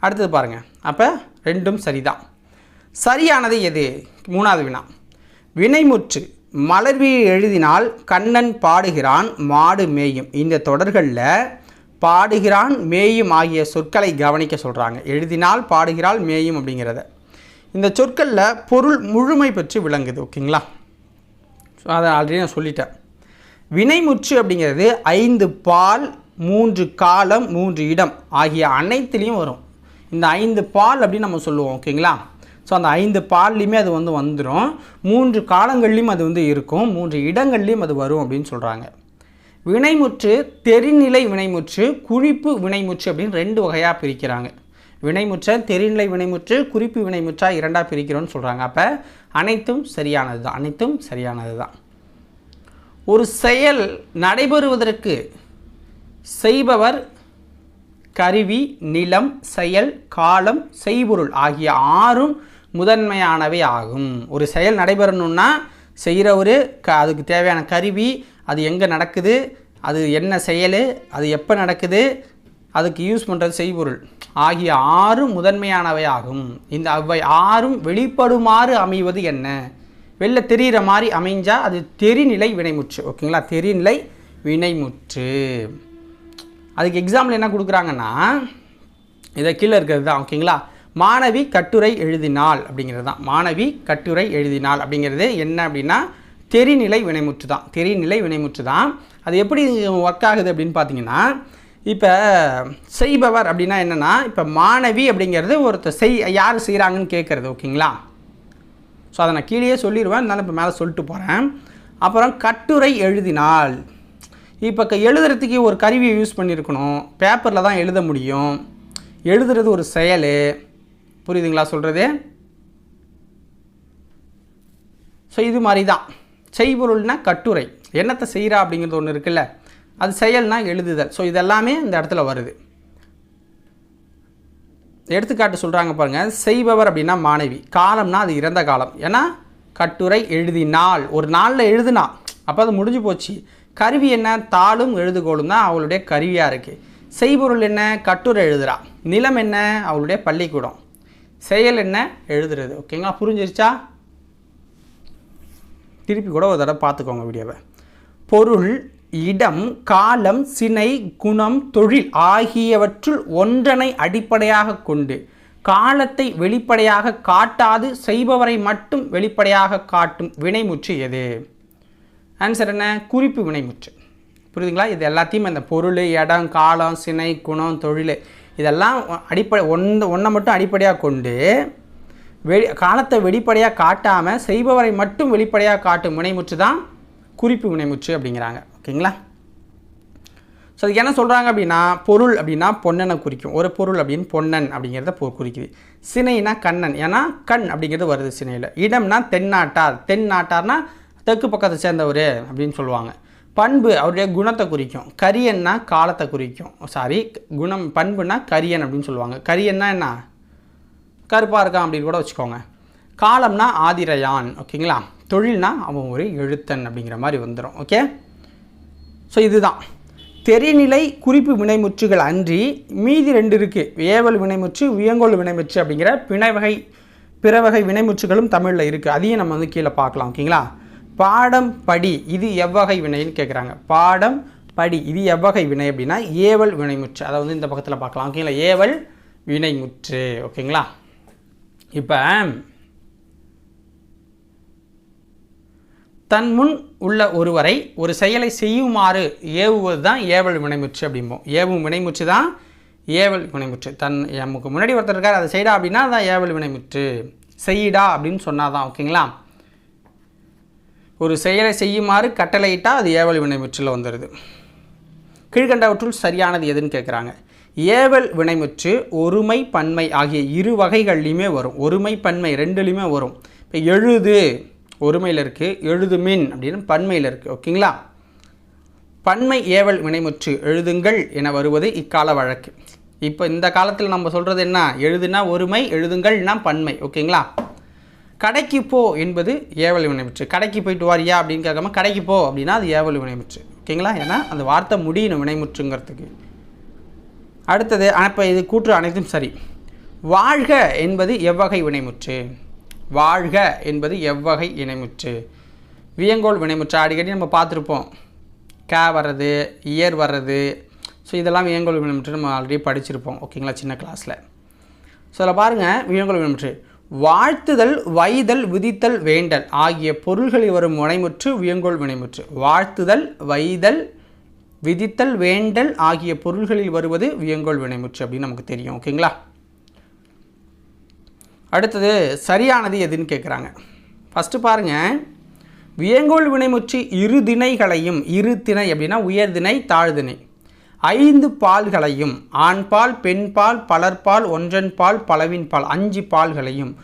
அடுத்தது பாருங்கள். அப்போ ரெண்டும் சரிதான். சரியானது எது? 3வது வினா. வினைமுற்று மலர்விழி எழுதினால், கண்ணன் பாடுகிறான், மாடு மேயும். இந்த தொடர்களில் பாடுகிறான், மேயும் ஆகிய சொற்களை கவனிக்க சொல்கிறாங்க. எழுதினால், பாடுகிறாள், மேயும் அப்படிங்கிறத. இந்த சொற்களில் பொருள் முழுமை பெற்று விளங்குது. ஓகேங்களா? ஸோ அதை ஆல்ரெடி நான் சொல்லிட்டேன். வினைமுற்று அப்படிங்கிறது 5 பால், 3 காலம், 3 இடம் ஆகிய அனைத்துலேயும் வரும். இந்த 5 பால் அப்படின்னு நம்ம சொல்லுவோம். ஓகேங்களா? ஸோ அந்த 5 பால்லையுமே அது வந்து வந்துடும். 3 காலங்கள்லேயும் அது வந்து இருக்கும், 3 இடங்கள்லேயும் அது வரும் அப்படின்னு சொல்கிறாங்க. வினைமுற்று தெரிநிலை வினைமுற்று, குறிப்பு வினைமுற்று அப்படின்னு 2 வகையாக பிரிக்கிறாங்க. வினைமுற்ற தெரிநிலை வினைமுற்று, குறிப்பு வினைமுற்றா 2ஆக பிரிக்கிறோன்னு சொல்கிறாங்க. அப்போ அனைத்தும் சரியானது தான், அனைத்தும் சரியானது தான். ஒரு செயல் நடைபெறுவதற்கு செய்பவர், கருவி, நிலம், செயல், காலம், செய்பொருள் ஆகிய 6ம் முதன்மையானவை ஆகும். ஒரு செயல் நடைபெறணும்னா செய்கிறவர், அதுக்கு தேவையான கருவி, அது எங்கே நடக்குது, அது என்ன செயல், அது எப்போ நடக்குது, அதுக்கு யூஸ் பண்ணுறது செய்பொருள் ஆகிய 6 முதன்மையானவை ஆகும். இந்த அவை 6ம் வெளிப்படுமாறு அமைவது என்ன? வெளில தெரிகிற மாதிரி அமைஞ்சால் அது தெரிநிலை வினைமுற்று. ஓகேங்களா? தெரிநிலை வினைமுற்று. அதுக்கு எக்ஸாம்பிள் என்ன கொடுக்குறாங்கன்னா இதை கீழே இருக்கிறது தான். ஓகேங்களா? மாணவி கட்டுரை எழுதினாள் அப்படிங்கிறது தான். மாணவி கட்டுரை எழுதினாள் அப்படிங்கிறது என்ன அப்படின்னா தெரிநிலை வினைமுற்று தான். தெரிநிலை வினைமுற்று தான். அது எப்படி ஒர்க் ஆகுது அப்படின்னு பார்த்தீங்கன்னா, இப்போ செய்பவர் அப்படின்னா என்னென்னா, இப்போ மாணவி அப்படிங்கிறது ஒருத்தர் யார் செய்கிறாங்கன்னு கேட்குறது. ஓகேங்களா? ஸோ அதை நான் கீழே சொல்லிடுவேன், இருந்தாலும் இப்போ மேலே சொல்லிட்டு போகிறேன். அப்புறம் கட்டுரை எழுதினாள். இப்போ எழுதுறதுக்கு ஒரு கருவியை யூஸ் பண்ணியிருக்கணும், பேப்பரில் தான் எழுத முடியும். எழுதுறது ஒரு செயல். புரியுதுங்களா சொல்கிறது? ஸோ இது மாதிரி தான் செய்பொருள்னா கட்டுரை, என்னத்தை செய்கிறா அப்படிங்கிறது ஒன்று இருக்குல்ல, அது செயல்னா எழுதுதல். ஸோ இதெல்லாமே இந்த இடத்துல வருது. எடுத்துக்காட்டு சொல்கிறாங்க பாருங்கள். செய்பவர் அப்படின்னா மாணவி, காலம்னா அது இறந்த காலம். ஏன்னா கட்டுரை எழுதினாள், ஒரு நாளில் எழுதுனா, அப்போ அது முடிஞ்சு போச்சு. கருவி என்ன? தாளும் எழுதுகோளும் தான் அவளுடைய கருவியாக இருக்குது. செய்பொருள் என்ன? கட்டுரை எழுதுறா. நிலம் என்ன? அவளுடைய பள்ளிக்கூடம். செயல் என்ன? எழுதுறது. ஓகேங்களா? புரிஞ்சிருச்சா? திருப்பி கூட ஒரு தடவை பார்த்துக்கோங்க வீடியோவை. பொருள் இடம், காலம், சினை, குணம், தொழில் ஆகியவற்றுள் ஒன்றனை அடிப்படையாக கொண்டு காலத்தை வெளிப்படையாக காட்டாது செய்பவரை மட்டும் வெளிப்படையாக காட்டும் வினைமுற்று எது? ஆன்சர் என்ன? குறிப்பு வினைமுற்று. புரியுதுங்களா? இது எல்லாத்தையும் அந்த பொருள், இடம், காலம், சினை, குணம், தொழில் இதெல்லாம் அடிப்படை ஒன்றை மட்டும் அடிப்படையாக கொண்டு காலத்தை வெளிப்படையாக காட்டாமல் செய்பவரை மட்டும் வெளிப்படையாக காட்டும் வினைமுற்று தான் குறிப்பு வினைமுற்று அப்படிங்கிறாங்க. ஓகேங்களா? ஸோ அதுக்கு என்ன சொல்கிறாங்க அப்படின்னா, பொருள் அப்படின்னா பொன்னனை குறிக்கும். ஒரு பொருள் அப்படின்னு பொன்னன் அப்படிங்கிறத குறிக்குது. சினைனா கண்ணன், ஏன்னா கண் அப்படிங்கிறது வருது சினையில். இடம்னா தென்னாட்டார், தென்னாட்டார்னா தெற்கு பக்கத்தை சேர்ந்தவர் அப்படின்னு சொல்லுவாங்க. பண்பு அவருடைய குணத்தை குறிக்கும். கரியன்னா காலத்தை குறிக்கும். குணம் பண்புனா கரியன் அப்படின்னு சொல்லுவாங்க. கரியன்னா என்ன? கருப்பாக இருக்கான் அப்படின்னு கூட வச்சுக்கோங்க. காலம்னா ஆதிரையான். ஓகேங்களா? தொழில்னா அவன் ஒரு எழுத்தன் அப்படிங்கிற மாதிரி வந்துடும். ஓகே, ஸோ இதுதான் தெரிநிலை குறிப்பு வினைமுற்றுகள் அன்றி மீதி 2 இருக்குது. ஏவல் வினைமுற்று, வியங்கோல் வினைமுற்று அப்படிங்கிற பிற வகை வினைமுற்றுகளும் தமிழில் இருக்குது. அதையும் நம்ம வந்து கீழே பார்க்கலாம். ஓகேங்களா? பாடம் படி இது எவ்வகை வினைன்னு கேட்குறாங்க. பாடம் படி இது எவ்வகை வினை அப்படின்னா ஏவல் வினைமுற்று. அதை வந்து இந்த பக்கத்தில் பார்க்கலாம். ஓகேங்களா? ஏவல் வினைமுற்று. ஓகேங்களா? இப்போ தன் முன் உள்ள ஒருவரை ஒரு செயலை செய்யுமாறு ஏவுவது தான் ஏவல் வினைமுற்று அப்படிம்போம். ஏவும் வினைமுற்று தான் ஏவல் வினைமுற்று. நமக்கு முன்னாடி ஒருத்தர் இருக்கார், அதை செய்டா அப்படின்னா அதான் ஏவல் வினைமுற்று. செய்யிடா அப்படின்னு சொன்னாதான். ஓகேங்களா? ஒரு செயலை செய்யுமாறு கட்டளையிட்டால் அது ஏவல் வினைமுற்றில் வந்துடுது. கீழ்கண்டவற்றுள் சரியானது எதுன்னு கேட்குறாங்க. ஏவல் வினைமுற்று ஒருமை பன்மை ஆகிய 2 வகைகள்லையுமே வரும். ஒருமை பன்மை 2லையுமே வரும். இப்போ எழுது ஒருமையில் இருக்குது, எழுதுமின் அப்படின்னு பன்மையில் இருக்குது. ஓகேங்களா? பன்மை ஏவல் வினைமுற்று எழுதுங்கள் என வருவது இக்கால வழக்கு. இப்போ இந்த காலத்தில் நம்ம சொல்கிறது என்ன? எழுதுனா ஒருமை, எழுதுங்கள்னா பன்மை. ஓகேங்களா? கடைக்கு போ என்பது ஏவல் வினைமுற்று. கடைக்கு போயிட்டு வாரியா அப்படின்னு கேட்காம கடைக்கு போ அப்படின்னா அது ஏவல் வினைமுற்று. ஓகேங்களா? ஏன்னா அந்த வார்த்தை முடியணும் வினைமுற்றுங்கிறதுக்கு. அடுத்தது இப்போ இது கூற்று அனைத்தும் சரி. வாழ்க என்பது எவ்வகை வினைமுற்று? வாழ்க என்பது எவ்வகை வினைமுற்று? வியங்கோல் வினைமுற்று. அடிக்கடி நம்ம பார்த்துருப்போம். கே வர்றது, இயர் வர்றது. ஸோ இதெல்லாம் வியங்கோல் வினைமுற்று நம்ம ஆல்ரெடி படிச்சிருப்போம். ஓகேங்களா? சின்ன கிளாஸில். ஸோ அதில் பாருங்கள், வியங்கோல் வினைமுற்று வாழ்த்துதல், வைதல், விதித்தல், வேண்டல் ஆகிய பொருள்களில் வரும் வினைமுற்று வியங்கோல் வினைமுற்று. வாழ்த்துதல், வைதல், விதித்தல், வேண்டல் ஆகிய பொருள்களில் வருவது வியங்கோல் வினைமுற்று அப்படின்னு நமக்கு தெரியும். ஓகேங்களா? அடுத்தது சரியானது எதுன்னு கேட்குறாங்க. ஃபஸ்ட்டு பாருங்கள், வியங்கோல் வினைமுற்று 2 திணைகளையும், 2 திணை அப்படின்னா உயர்திணை தாழ்திணை, 5 பால்களையும், ஆண்பால், பெண்பால், பலர்பால், ஒன்றன்பால், பலவின்பால் 5 பால்களையும்,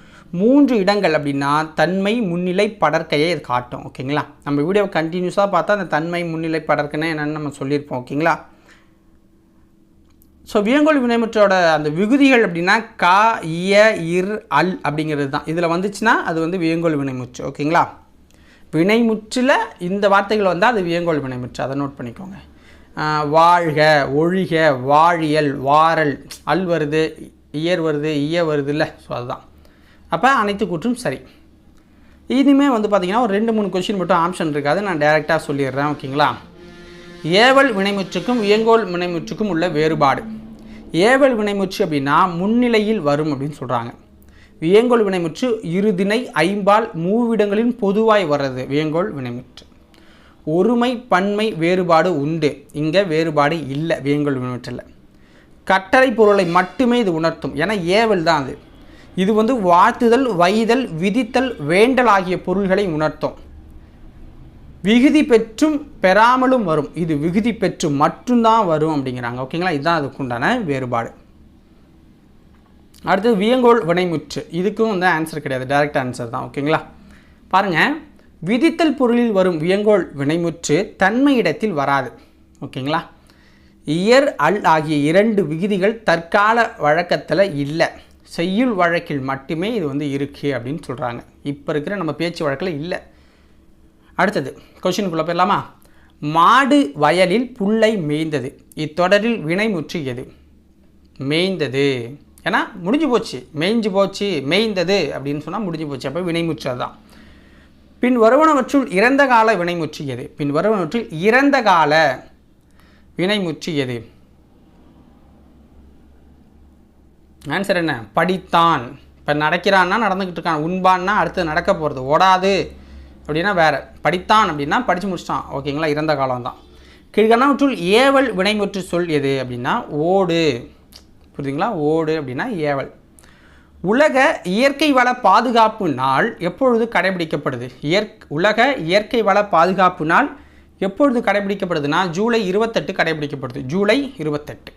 3 இடங்கள் அப்படின்னா தன்மை, முன்னிலை, படற்கையை இது காட்டும். ஓகேங்களா? நம்ம வீடியோ கண்டினியூஸாக பார்த்தா அந்த தன்மை, முன்னிலை, படற்கைனா என்னென்னு நம்ம சொல்லியிருப்போம். ஓகேங்களா? ஸோ வியங்கோல் வினைமுற்றோட அந்த விகுதிகள் அப்படின்னா கா, இய, இர், அல் அப்படிங்கிறது தான். இதில் வந்துச்சுன்னா அது வந்து வியங்கோல் வினைமுற்று. ஓகேங்களா? வினைமுற்றில் இந்த வார்த்தைகள் வந்தால் அது வியங்கோல் வினைமுற்று. அதை நோட் பண்ணிக்கோங்க. வாழ்க, ஒழிக, வாழியல், வாரல், அல் வருது, இயர் வருது, இய வருது இல்லை. ஸோ அதுதான். அப்போ அனைத்து கூற்றும் சரி. இனிமேல் வந்து பார்த்திங்கன்னா ஒரு 2-3 கொஸ்டின் மட்டும் ஆப்ஷன் இருக்காது. நான் டைரெக்டாக சொல்லிடுறேன். ஓகேங்களா? ஏவல் வினைமுற்றுக்கும் வியங்கோல் வினைமுற்றுக்கும் உள்ள வேறுபாடு. ஏவல் வினைமுற்று அப்படின்னா முன்னிலையில் வரும் அப்படின்னு சொல்கிறாங்க. வியங்கோல் வினைமுற்று 2 திணை, 5 பால், 3 இடங்களின் பொதுவாய் வர்றது வியங்கோல் வினைமுற்று. ஒருமை பன்மை வேறுபாடு உண்டு. இங்கே வேறுபாடு இல்லை வியங்கோல் வினைமுற்றில். கட்டளை பொருளை மட்டுமே இது உணர்த்தும். ஏன்னா ஏவல் தான் அது. இது வந்து வாழ்த்துதல், வைதல், விதித்தல், வேண்டல் ஆகிய பொருள்களை உணர்த்தும். விகுதி பெற்றும் பெறாமலும் வரும். இது விகுதி பெற்று மட்டும்தான் வரும் அப்படிங்கிறாங்க. ஓகேங்களா? இதுதான் அதுக்குண்டான வேறுபாடு. அடுத்தது வியங்கோல் வினைமுற்று. இதுக்கும் வந்து ஆன்சர் கிடையாது, டைரக்ட் ஆன்சர் தான். ஓகேங்களா? பாருங்கள், விதித்தல் பொருளில் வரும் வியங்கோல் வினைமுற்று தன்மை இடத்தில் வராது. ஓகேங்களா? இயர், அல் ஆகிய 2 விகுதிகள் தற்கால வழக்கத்தில் இல்லை. செய்யுள் வழக்கில் மட்டுமே இது வந்து இருக்குது அப்படின்னு சொல்கிறாங்க. இப்போ இருக்கிற நம்ம பேச்சு வழக்கில் இல்லை. அடுத்தது கொஸ்டினுக்குள்ளே போயிடலாமா? மாடு வயலில் புல்லை மேய்ந்தது. இத்தொடரில் வினைமுற்று எது? மேய்ந்தது. ஏன்னா முடிஞ்சு போச்சு, மேய்ஞ்சு போச்சு, மேய்ந்தது அப்படின்னு சொன்னால் முடிஞ்சு போச்சு. அப்போ வினைமுற்று தான். பின் வருவனவற்றுள் இறந்த கால வினைமுற்று எது? பின் வருவனவற்றில் இறந்த கால வினைமுற்று எது? ஆன்சர் என்ன? படித்தான். இப்போ நடக்கிறான்னா நடந்துக்கிட்டு இருக்கான், உண்பான்னா அடுத்து நடக்க போகிறது, ஓடாது அப்படின்னா வேறு, படித்தான் அப்படின்னா படித்து முடிச்சிட்டான், ஓகேங்களா, இறந்த காலம் தான். கீழ்கணவற்றுள் ஏவல் வினைமுற்று சொல் எது அப்படின்னா ஓடு. புரியுதுங்களா? ஓடு அப்படின்னா ஏவல். உலக இயற்கை வள பாதுகாப்பு நாள் எப்பொழுது கடைபிடிக்கப்படுது? உலக இயற்கை வள பாதுகாப்பு நாள் எப்பொழுது கடைபிடிக்கப்படுதுன்னா ஜூலை 28 கடைபிடிக்கப்படுது. ஜூலை 28.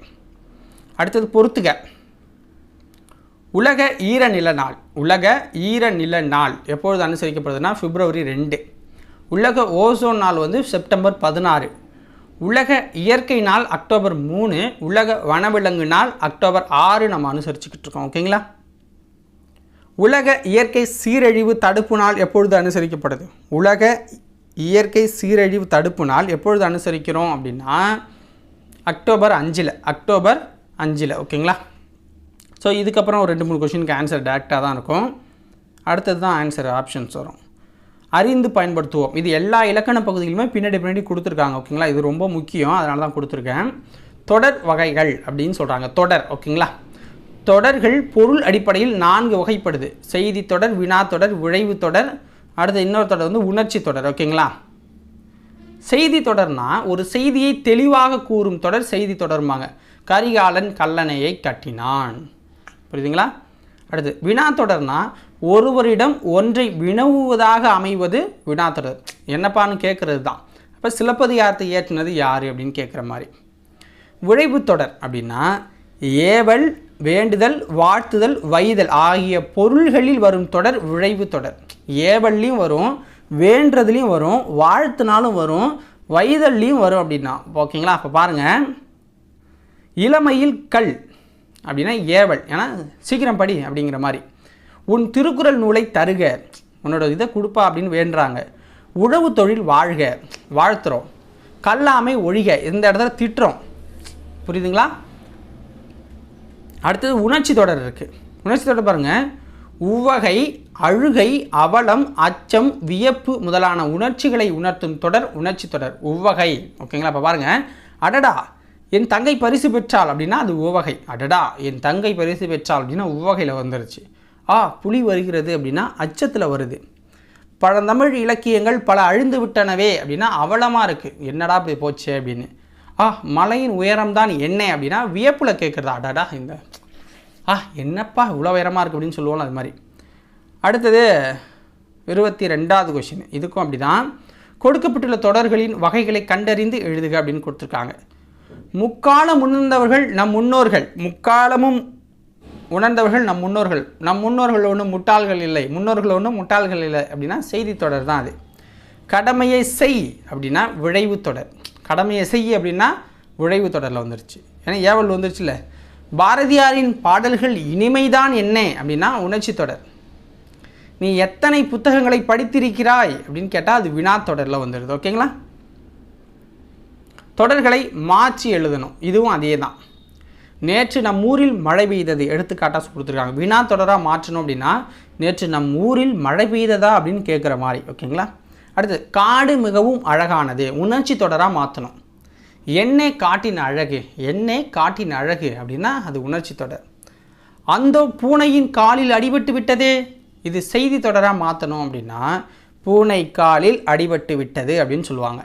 அடுத்தது பொறுத்துக. உலக ஈரநில நாள். உலக ஈரநில நாள் எப்பொழுது அனுசரிக்கப்படுதுன்னா பிப்ரவரி 2. உலக ஓசோன் நாள் வந்து செப்டம்பர் 16. உலக இயற்கை நாள் அக்டோபர் 3. உலக வனவிலங்கு நாள் அக்டோபர் 6 நம்ம அனுசரிச்சுக்கிட்டு இருக்கோம், ஓகேங்களா. உலக இயற்கை சீரழிவு தடுப்பு நாள் எப்பொழுது அனுசரிக்கப்படுது? உலக இயற்கை சீரழிவு தடுப்பு நாள் எப்பொழுது அனுசரிக்கிறோம் அப்படின்னா அக்டோபர் 5. அக்டோபர் 5, ஓகேங்களா. ஸோ இதுக்கப்புறம் ஒரு 2-3 கொஷினுக்கு ஆன்சர் டேரெக்டாக தான் இருக்கும். அடுத்தது தான் ஆன்சர் ஆப்ஷன்ஸ் வரும். அறிந்து பயன்படுத்துவோம். இது எல்லா இலக்கண பகுதியிலுமே பின்னாடி கொடுத்துருக்காங்க, ஓகேங்களா. இது ரொம்ப முக்கியம், அதனால தான் கொடுத்துருக்கேன். தொடர் வகைகள் அப்படின்னு சொல்கிறாங்க. தொடர், ஓகேங்களா. தொடர்கள் பொருள் அடிப்படையில் 4 வகைப்படுது. செய்தி தொடர், வினா தொடர், விழைவு தொடர், அடுத்து இன்னொரு தொடர் வந்து உணர்ச்சி தொடர், ஓகேங்களா. செய்தி தொடர்னா ஒரு செய்தியை தெளிவாக கூறும் தொடர் செய்தி தொடர்பாங்க. கரிகாலன் கல்லணையை கட்டினான், புரியுதுங்களா. அடுத்து வினா தொடர்னா ஒருவரிடம் ஒன்றை வினவுவதாக அமைவது வினா தொடர். என்னப்பான்னு கேட்குறது தான். அப்போ சிலப்பதிகாரத்தை இயற்றினது யார் அப்படின்னு கேட்குற மாதிரி. விழைவு தொடர் அப்படின்னா ஏவல், வேண்டுதல், வாழ்த்துதல், வைதல் ஆகிய பொருள்களில் வரும் தொடர் விழைவு தொடர். ஏவல்லையும் வரும், வேண்டுறதுலையும் வரும், வாழ்த்துனாலும் வரும், வைதல்லையும் வரும் அப்படின்னா, ஓகேங்களா. அப்போ பாருங்கள், இளமையில் கல் அப்படின்னா ஏவல், ஏன்னா சீக்கிரம் படி அப்படிங்கிற மாதிரி. உன் திருக்குறள் நூலை தருக, உன்னோட இதை கொடுப்பா அப்படின்னு வேண்டுறாங்க. உழவு தொழில் வாழ்க, வாழ்த்துறோம். கல்லாமை ஒழிக, இந்த இடத்துல திட்டுறோம், புரியுதுங்களா. அடுத்தது உணர்ச்சி தொடர் இருக்குது. உணர்ச்சி தொடர் பாருங்கள், உவகை, அழுகை, அவலம், அச்சம், வியப்பு முதலான உணர்ச்சிகளை உணர்த்தும் தொடர் உணர்ச்சி தொடர், உவகை, ஓகேங்களா. இப்போ பாருங்கள், அடடா என் தங்கை பரிசு பெற்றாள் அப்படின்னா அது உவகை. அடடா என் தங்கை பரிசு பெற்றாள் அப்படின்னா உவகையில் வந்துருச்சு. புலி வருகிறது அப்படின்னா அச்சத்தில் வருது. பழந்தமிழ் இலக்கியங்கள் பல அழிந்து விட்டனவே அப்படின்னா அவலமாக இருக்குது, என்னடா இப்படி போச்சு அப்படின்னு. மலையின் உயரம்தான் என்ன அப்படின்னா வியப்பில் கேட்குறதா, அடடா இந்த என்னப்பா இவ்வளோ உயரமாக இருக்குது அப்படின்னு சொல்லுவோம், அது மாதிரி. அடுத்தது 22வது கொஷின். இதுக்கும் அப்படி தான். கொடுக்கப்பட்டுள்ள தொடர்களின் வகைகளை கண்டறிந்து எழுதுக அப்படின்னு கொடுத்துருக்காங்க. முக்காலம் உணர்ந்தவர்கள் நம் முன்னோர்கள். முக்காலமும் உணர்ந்தவர்கள் நம் முன்னோர்கள். நம் முன்னோர்கள் ஒன்றும் முட்டாள்கள் இல்லை, முன்னோர்கள் ஒன்றும் முட்டாள்கள் இல்லை அப்படின்னா செய்தி தொடர் தான் அது. கடமையை செய் அப்படின்னா விழைவு தொடர். கடமையை செய் அப்படின்னா விழைவு தொடரில் வந்துருச்சு, ஏன்னா ஏவல் வந்துருச்சு இல்லை. பாரதியாரின் பாடல்கள் இனிமைதான் என்ன அப்படின்னா உணர்ச்சி தொடர். நீ எத்தனை புத்தகங்களை படித்திருக்கிறாய் அப்படின்னு கேட்டால் அது வினா தொடரில் வந்துடுது, ஓகேங்களா. தொடர்களை மாற்றி எழுதணும், இதுவும் அதே தான். நேற்று நம் ஊரில் மழை பெய்தது எடுத்துக்காட்டாக கொடுத்துருக்காங்க. வினா தொடராக மாற்றணும் அப்படின்னா நேற்று நம் ஊரில் மழை பெய்ததா அப்படின்னு கேட்குற மாதிரி, ஓகேங்களா. அடுத்து காடு மிகவும் அழகானது, உணர்ச்சி தொடராக மாற்றணும். எண்ணெய் காட்டின் அழகு, எண்ணெய் காட்டின் அழகு அப்படின்னா அது உணர்ச்சி தொடர். அந்த பூனையின் காலில் அடிபட்டு விட்டதே, இது செய்தி தொடராக மாற்றணும் அப்படின்னா பூனை காலில் அடிபட்டு விட்டது அப்படின்னு சொல்லுவாங்க.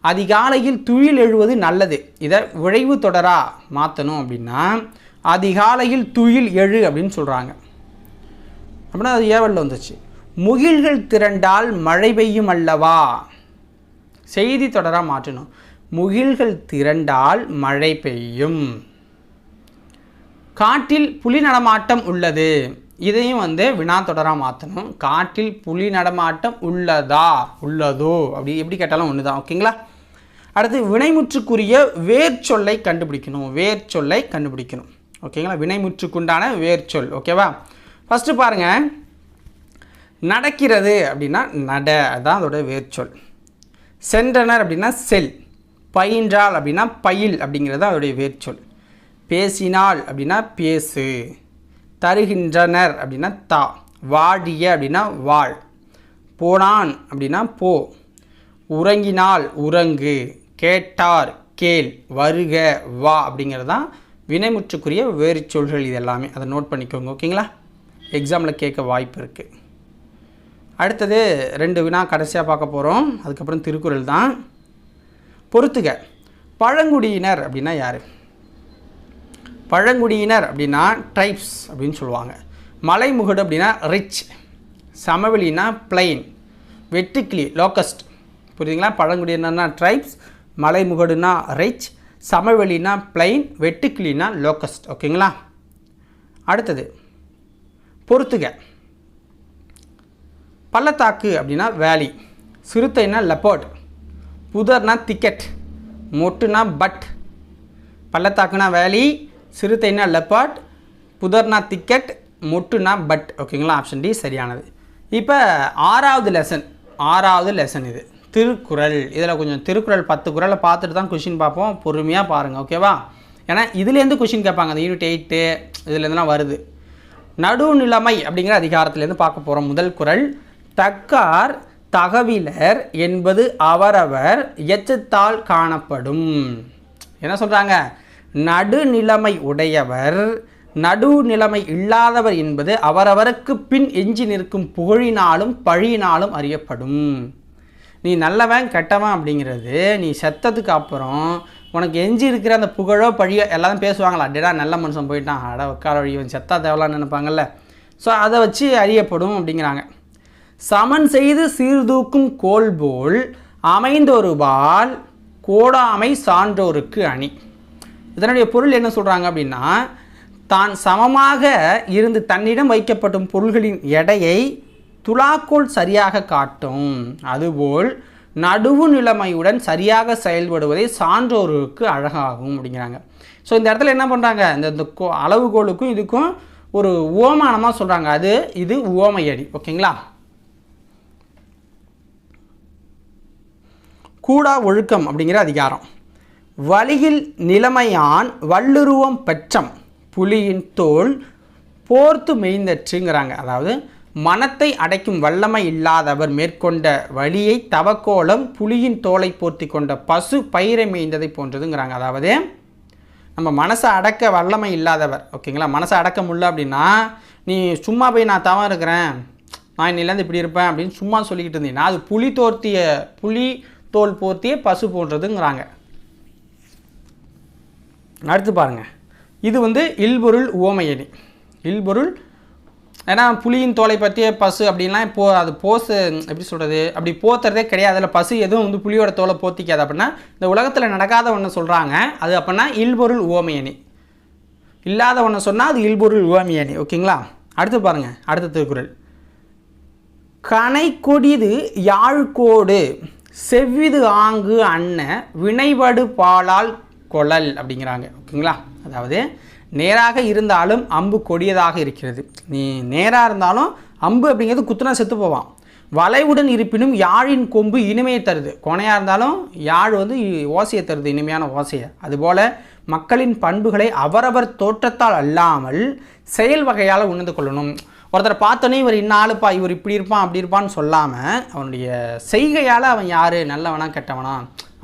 அதிகாலையில் துயில் எழுவது நல்லது, இதை விழைவு தொடராக மாற்றணும் அப்படின்னா அதிகாலையில் துயில் எழு அப்படின்னு சொல்கிறாங்க. அப்படின்னா அது ஏவலில் வந்துச்சு. முகில்கள் திரண்டால் மழை பெய்யும் அல்லவா, செய்தி தொடராக மாற்றணும். முகில்கள் திரண்டால் மழை பெய்யும். காட்டில் புலி நடமாட்டம் உள்ளது, இதையும் வந்து வினா தொடராக மாற்றணும். காட்டில் புலி நடமாட்டம் உள்ளதா, உள்ளதோ அப்படி எப்படி கேட்டாலும் ஒன்று தான், ஓகேங்களா. அடுத்து வினைமுற்றுக்குரிய வேர்ச்சொல்லை கண்டுபிடிக்கணும். வேர்ச்சொல்லை கண்டுபிடிக்கணும், ஓகேங்களா. வினைமுற்றுக்குண்டான வேர்ச்சொல், ஓகேவா. ஃபஸ்ட்டு பாருங்கள், நடக்கிறது அப்படின்னா நட, அதுதான் அதோட வேர்ச்சொல். சென்றனர் அப்படின்னா செல். பயின்றாள் அப்படின்னா பயில் அப்படிங்கிறது அதோடைய வேர்ச்சொல். பேசினாள் அப்படின்னா பேசு. தருகின்றனர் அப்படின்னா தா. வாடிய அப்படின்னா வாழ். போனான் அப்படின்னா போ, உறங்கினால் உறங்கு, கேட்டார் கேள், வருக வா அப்படிங்கிறது தான் வினைமுற்றுக்குரிய வேறு சொல்கள். இது எல்லாமே அதை நோட் பண்ணிக்கோங்க. ஓகேங்களா, எக்ஸாமில் கேட்க வாய்ப்பு இருக்குது. அடுத்தது 2 வினா கடைசியாக பார்க்க போகிறோம். அதுக்கப்புறம் திருக்குறள் தான். பொறுத்துக. பழங்குடியினர் அப்படின்னா யார்? பழங்குடியினர் அப்படின்னா ட்ரைப்ஸ் அப்படின்னு சொல்லுவாங்க. மலைமுகடு அப்படின்னா ரிச், சமவெளினா பிளைன், வெட்டுக்கிளி லோக்கஸ்ட். புரியுதுங்களா? பழங்குடியினர்னா ட்ரைப்ஸ், மலைமுகடுனா ரிச், சமவெளினா பிளைன், வெட்டுக்கிளினா லோக்கஸ்ட். ஓகேங்களா? அடுத்தது பொறுத்துக. பள்ளத்தாக்கு அப்படின்னா வேலி, சிறுத்தைனா லெப்பர்ட், புதர்னா திக்கெட், மொட்டுனா பட். பள்ளத்தாக்குனா வேலி, சிறுத்தைனா லெப்பர்ட், புதர்னா திக்கெட், மொட்டுனா பட். ஓகேங்களா, ஆப்ஷன் டி சரியானது. இப்போ 6வது லெசன் இது திருக்குறள். இதில் கொஞ்சம் திருக்குறள் 10 குறளை பார்த்துட்டு தான் கொஷின் பார்ப்போம். பொறுமையாக பாருங்கள். ஓகேவா? ஏன்னா இதுலேருந்து கொஷின் கேட்பாங்க. அந்த யூனிட் 8 இதுலேருந்துலாம் வருது. நடுநிலைமை அப்படிங்கிற அதிகாரத்திலேருந்து பார்க்க போகிறோம். முதல் குறள். தக்கார் தகவிலர் என்பது அவரவர் எச்சத்தால் காணப்படும். என்ன சொல்கிறாங்க? நடுநிலைமை உடையவர், நடுநிலைமை இல்லாதவர் என்பது அவரவருக்கு பின் எஞ்சி நிற்கும் புகழினாலும் பழியினாலும் அறியப்படும். நீ நல்லவன் கெட்டவன் அப்படிங்கிறது நீ செத்ததுக்கு அப்புறம் உனக்கு எஞ்சி இருக்கிற அந்த புகழோ பழியோ எல்லாரும் பேசுவாங்களா? அடடா நல்ல மனுஷன் போயிட்டான், அட உட்கார வழிவன் செத்தா தேவலான்னு நினைப்பாங்கல்ல. ஸோ அதை வச்சு அறியப்படும் அப்படிங்கிறாங்க. சமன் செய்து சீர்தூக்கும் கோல் போல் அமைந்தொருபால் கோடாமை சான்றோருக்கு அணி. இதனுடைய பொருள் என்ன சொல்கிறாங்க அப்படின்னா, தான் சமமாக இருந்து தன்னிடம் வைக்கப்படும் பொருள்களின் எடையை துலாக்கோல் சரியாக காட்டும். அதுபோல் நடுவு நிலைமையுடன் சரியாக செயல்படுவதை சான்றோருக்கு அழகாகும் அப்படிங்கிறாங்க. ஸோ இந்த இடத்துல என்ன பண்ணுறாங்க, இந்த அளவுகோலுக்கும் இதுக்கும் ஒரு உவமானமாக சொல்கிறாங்க. இது உவமையடி. ஓகேங்களா? கூடா ஒழுக்கம் அப்படிங்கிற அதிகாரம். வழியில் நிலைமையான் வள்ளுருவம் பெற்றம் புலியின் தோல் போர்த்து மெய்ந்தற்றுங்கிறாங்க. அதாவது மனத்தை அடைக்கும் வல்லமை இல்லாதவர் மேற்கொண்ட வழியை தவக்கோலம் புலியின் தோலை போர்த்தி கொண்ட பசு பயிரை மேய்ந்ததை போன்றதுங்கிறாங்க. அதாவது நம்ம மனசை அடக்க வல்லமை இல்லாதவர். ஓகேங்களா? மனசை அடக்க முடியல அப்படின்னா நீ சும்மா போய் நான் தவம் இருக்கிறேன், நான் இன்னிலேருந்து இப்படி இருப்பேன் அப்படின்னு சும்மா சொல்லிக்கிட்டு இருந்தீங்கன்னா அது புலி தோல் போர்த்திய பசு போன்றதுங்கிறாங்க. அடுத்து பாருங்கள். இது இல்பொருள் உவமையடி. இல்பொருள் ஏன்னா புலியின் தோலை பற்றிய பசு அப்படின்லாம் இப்போது அது எப்படி சொல்கிறது, அப்படி போத்துறதே கிடையாது. அதில் பசு எதுவும் புலியோட தோலை போத்திக்காது. அப்படின்னா இந்த உலகத்தில் நடக்காத ஒன்று சொல்கிறாங்க, அது அப்படின்னா இல்பொருள் உவமையணி. இல்லாத ஒன்று சொன்னால் அது இல்பொருள் உவமையணி. ஓகேங்களா? அடுத்து பாருங்கள். அடுத்த திருக்குறள். கனை கொடிது யாழ்கோடு செவ்விது ஆங்கு அன்ன வினைபடு பாலால் கொளல் அப்படிங்கிறாங்க. ஓகேங்களா? அதாவது நேராக இருந்தாலும் அம்பு கொடியதாக இருக்கிறது. நீ நேராக இருந்தாலும் அம்பு அப்படிங்கிறது குத்துனா செத்து போவான். வளைவுடன் இருப்பினும் யாழின் கொம்பு இனிமையை தருது. கொனையாக இருந்தாலும் யாழ் ஓசையை தருது, இனிமையான ஓசையை. அதுபோல் மக்களின் பண்புகளை அவரவர் தோற்றத்தால் அல்லாமல் செயல் வகையால் உணர்ந்து கொள்ளணும். ஒருத்தரை பார்த்தோன்னே இவர் இன்னாலுப்பா, இவர் இப்படி இருப்பான் அப்படி இருப்பான்னு சொல்லாமல் அவனுடைய செய்கையால் அவன் யார், நல்லவனா கெட்டவனா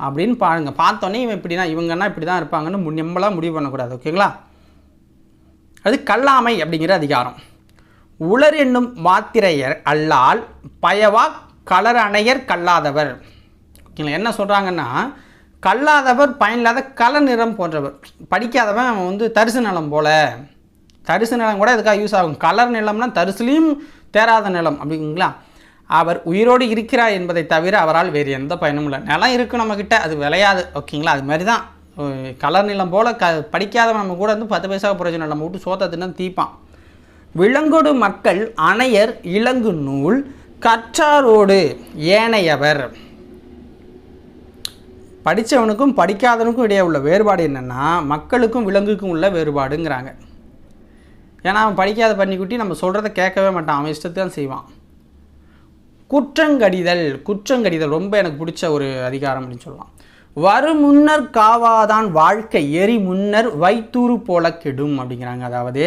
அப்படின்னு பாருங்க. பார்த்தோன்னே இவன் இப்படினா இவங்கன்னா இப்படி தான் இருப்பாங்கன்னு நம்மளாம் முடிவு பண்ணக்கூடாது. ஓகேங்களா? அது கல்லாமை அப்படிங்கிற அதிகாரம். உலர் என்னும் மாத்திரையர் அல்லால் பயவா கலர் அணையர் கல்லாதவர். ஓகேங்களா? என்ன சொல்கிறாங்கன்னா, கல்லாதவர் பயனில்லாத கலர் நிறம் போன்றவர். படிக்காதவன் அவன் தரிசு நிலம் போல். தரிசு நிலம் கூட இதுக்காக யூஸ் ஆகும். கலர் நிலம்னா தரிசுலையும் தேராத நிலம் அப்படிங்களா. அவர் உயிரோடு இருக்கிறார் என்பதை தவிர அவரால் வேறு எந்த பயனும் இல்லை. நிலம் இருக்குது நம்மக்கிட்ட, அது விளையாது. ஓகேங்களா? அது மாதிரி தான் கலர் நிலம் போல் படிக்காதவன் நம்ம கூட 10 பைசாவுக்கு பிரயோஜனம் நம்ம விட்டு சோத்தை தின்னு தீப்பான். விலங்கொடு மக்கள் அணையர் இலங்கு நூல் கற்றாரோடு ஏனையவர். படித்தவனுக்கும் படிக்காதவனுக்கும் இடையே உள்ள வேறுபாடு என்னென்னா, மக்களுக்கும் விலங்குக்கும் உள்ள வேறுபாடுங்கிறாங்க. ஏன்னா அவன் படிக்காத பண்ணிக்குட்டி நம்ம சொல்கிறத கேட்கவே மாட்டான், அவன் இஷ்டத்தை தான் செய்வான். குற்றங்கடிதல் ரொம்ப எனக்கு பிடிச்ச ஒரு அதிகாரம் அப்படின்னு சொல்லலாம். வரு முன்னர் காவாதான் வாழ்க்கை எரி முன்னர் வைத்தூறு போல கெடும் அப்படிங்கிறாங்க. அதாவது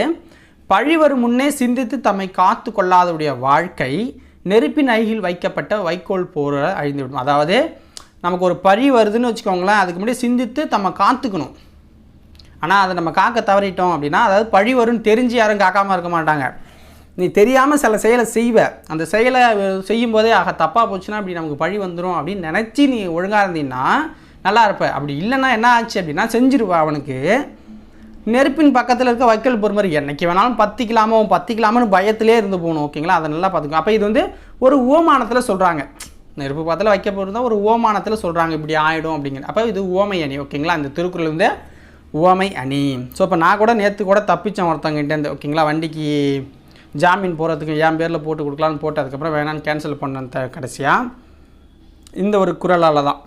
பழி வரும் முன்னே சிந்தித்து தம்மை காத்து கொள்ளாதவுடைய வாழ்க்கை நெருப்பின் அருகில் வைக்கப்பட்ட வைக்கோல் போற அழிந்துவிடும். அதாவது நமக்கு ஒரு பழி வருதுன்னு வச்சுக்கோங்களேன், அதுக்கு முன்னாடி சிந்தித்து நம்ம காத்துக்கணும். ஆனால் அதை நம்ம காக்க தவறிட்டோம் அப்படின்னா, அதாவது பழி வரும்னு தெரிஞ்சு யாரும் காக்காமல் இருக்க மாட்டாங்க. நீ தெரியாமல் சில செயலை செய்வ, அந்த செயலை செய்யும்போதே தப்பாக போச்சுன்னா அப்படி நமக்கு பழி வந்துடும் அப்படின்னு நினச்சி நீ ஒழுங்காக இருந்தீங்கன்னா நல்லா இருப்ப. அப்படி இல்லைன்னா என்ன ஆச்சு அப்படின்னா செஞ்சிருவா. அவனுக்கு நெருப்பின் பக்கத்தில் இருக்க வைக்கல் போகிற மாதிரி என்றைக்கு வேணாலும் பற்றிக்கலாமோன்னு பயத்திலே இருந்து போகணும். ஓகேங்களா, அதை நல்லா பார்த்துக்கணும். அப்போ இது வந்து ஒரு ஓமானத்தில் சொல்கிறாங்க. நெருப்பு பக்கத்தில் வைக்க போகிறதா ஒரு ஓமானத்தில் சொல்கிறாங்க, இப்படி ஆகிடும் அப்படிங்கிற. அப்போ இது ஓமை அணி. ஓகேங்களா, இந்த திருக்குறள் வந்து ஓமை அணி. ஸோ இப்போ நான் கூட நேற்று கூட தப்பிச்சேன் ஒருத்தங்கிட்டேருந்து. ஓகேங்களா, வண்டிக்கு ஜாமீன் போகிறதுக்கு என் பேரில் போட்டு கொடுக்கலான்னு போட்டு அதுக்கப்புறம் வேணான்னு கேன்சல் பண்ண கடைசியாக இந்த ஒரு குறளால் தான்.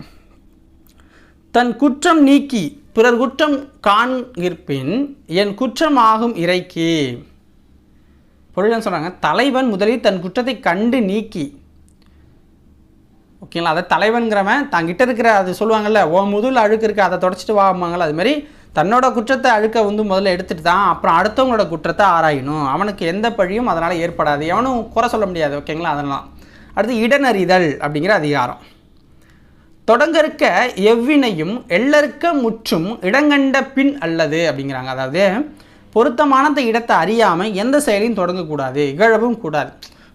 தன் குற்றம் நீக்கி பிறர் குற்றம் காண்கிற்பின் என் குற்றம் ஆகும் இறைக்கு. பொருள் சொல்கிறாங்க, தலைவன் முதலில் தன் குற்றத்தை கண்டு நீக்கி. ஓகேங்களா, அதை தலைவன்கிறவன் தங்கிட்ட இருக்கிற அது சொல்லுவாங்கள்ல, ஓ முதல் அழுக்கு இருக்குது அதை தொடச்சிட்டு வாங்குவாங்கள்ல, அதுமாதிரி தன்னோட குற்றத்தை அழுக்க வந்து முதல்ல எடுத்துகிட்டு தான் அப்புறம் அடுத்தவங்களோட குற்றத்தை ஆராயணும். அவனுக்கு எந்த பழியும் அதனால் ஏற்படாது, எவனும் குறை சொல்ல முடியாது. ஓகேங்களா, அதெல்லாம். அடுத்து இடனறிதல் அப்படிங்கிற அதிகாரம். தொடங்கற்க எவ்வினையும் எல்லற்க முற்றும் இடங்கண்ட பின் அல்லது அப்படிங்கிறாங்க. அதாவது பொருத்தமான இடத்தை அறியாமல் எந்த செயலையும் தொடங்கக்கூடாது, இகழவும் கூடாது.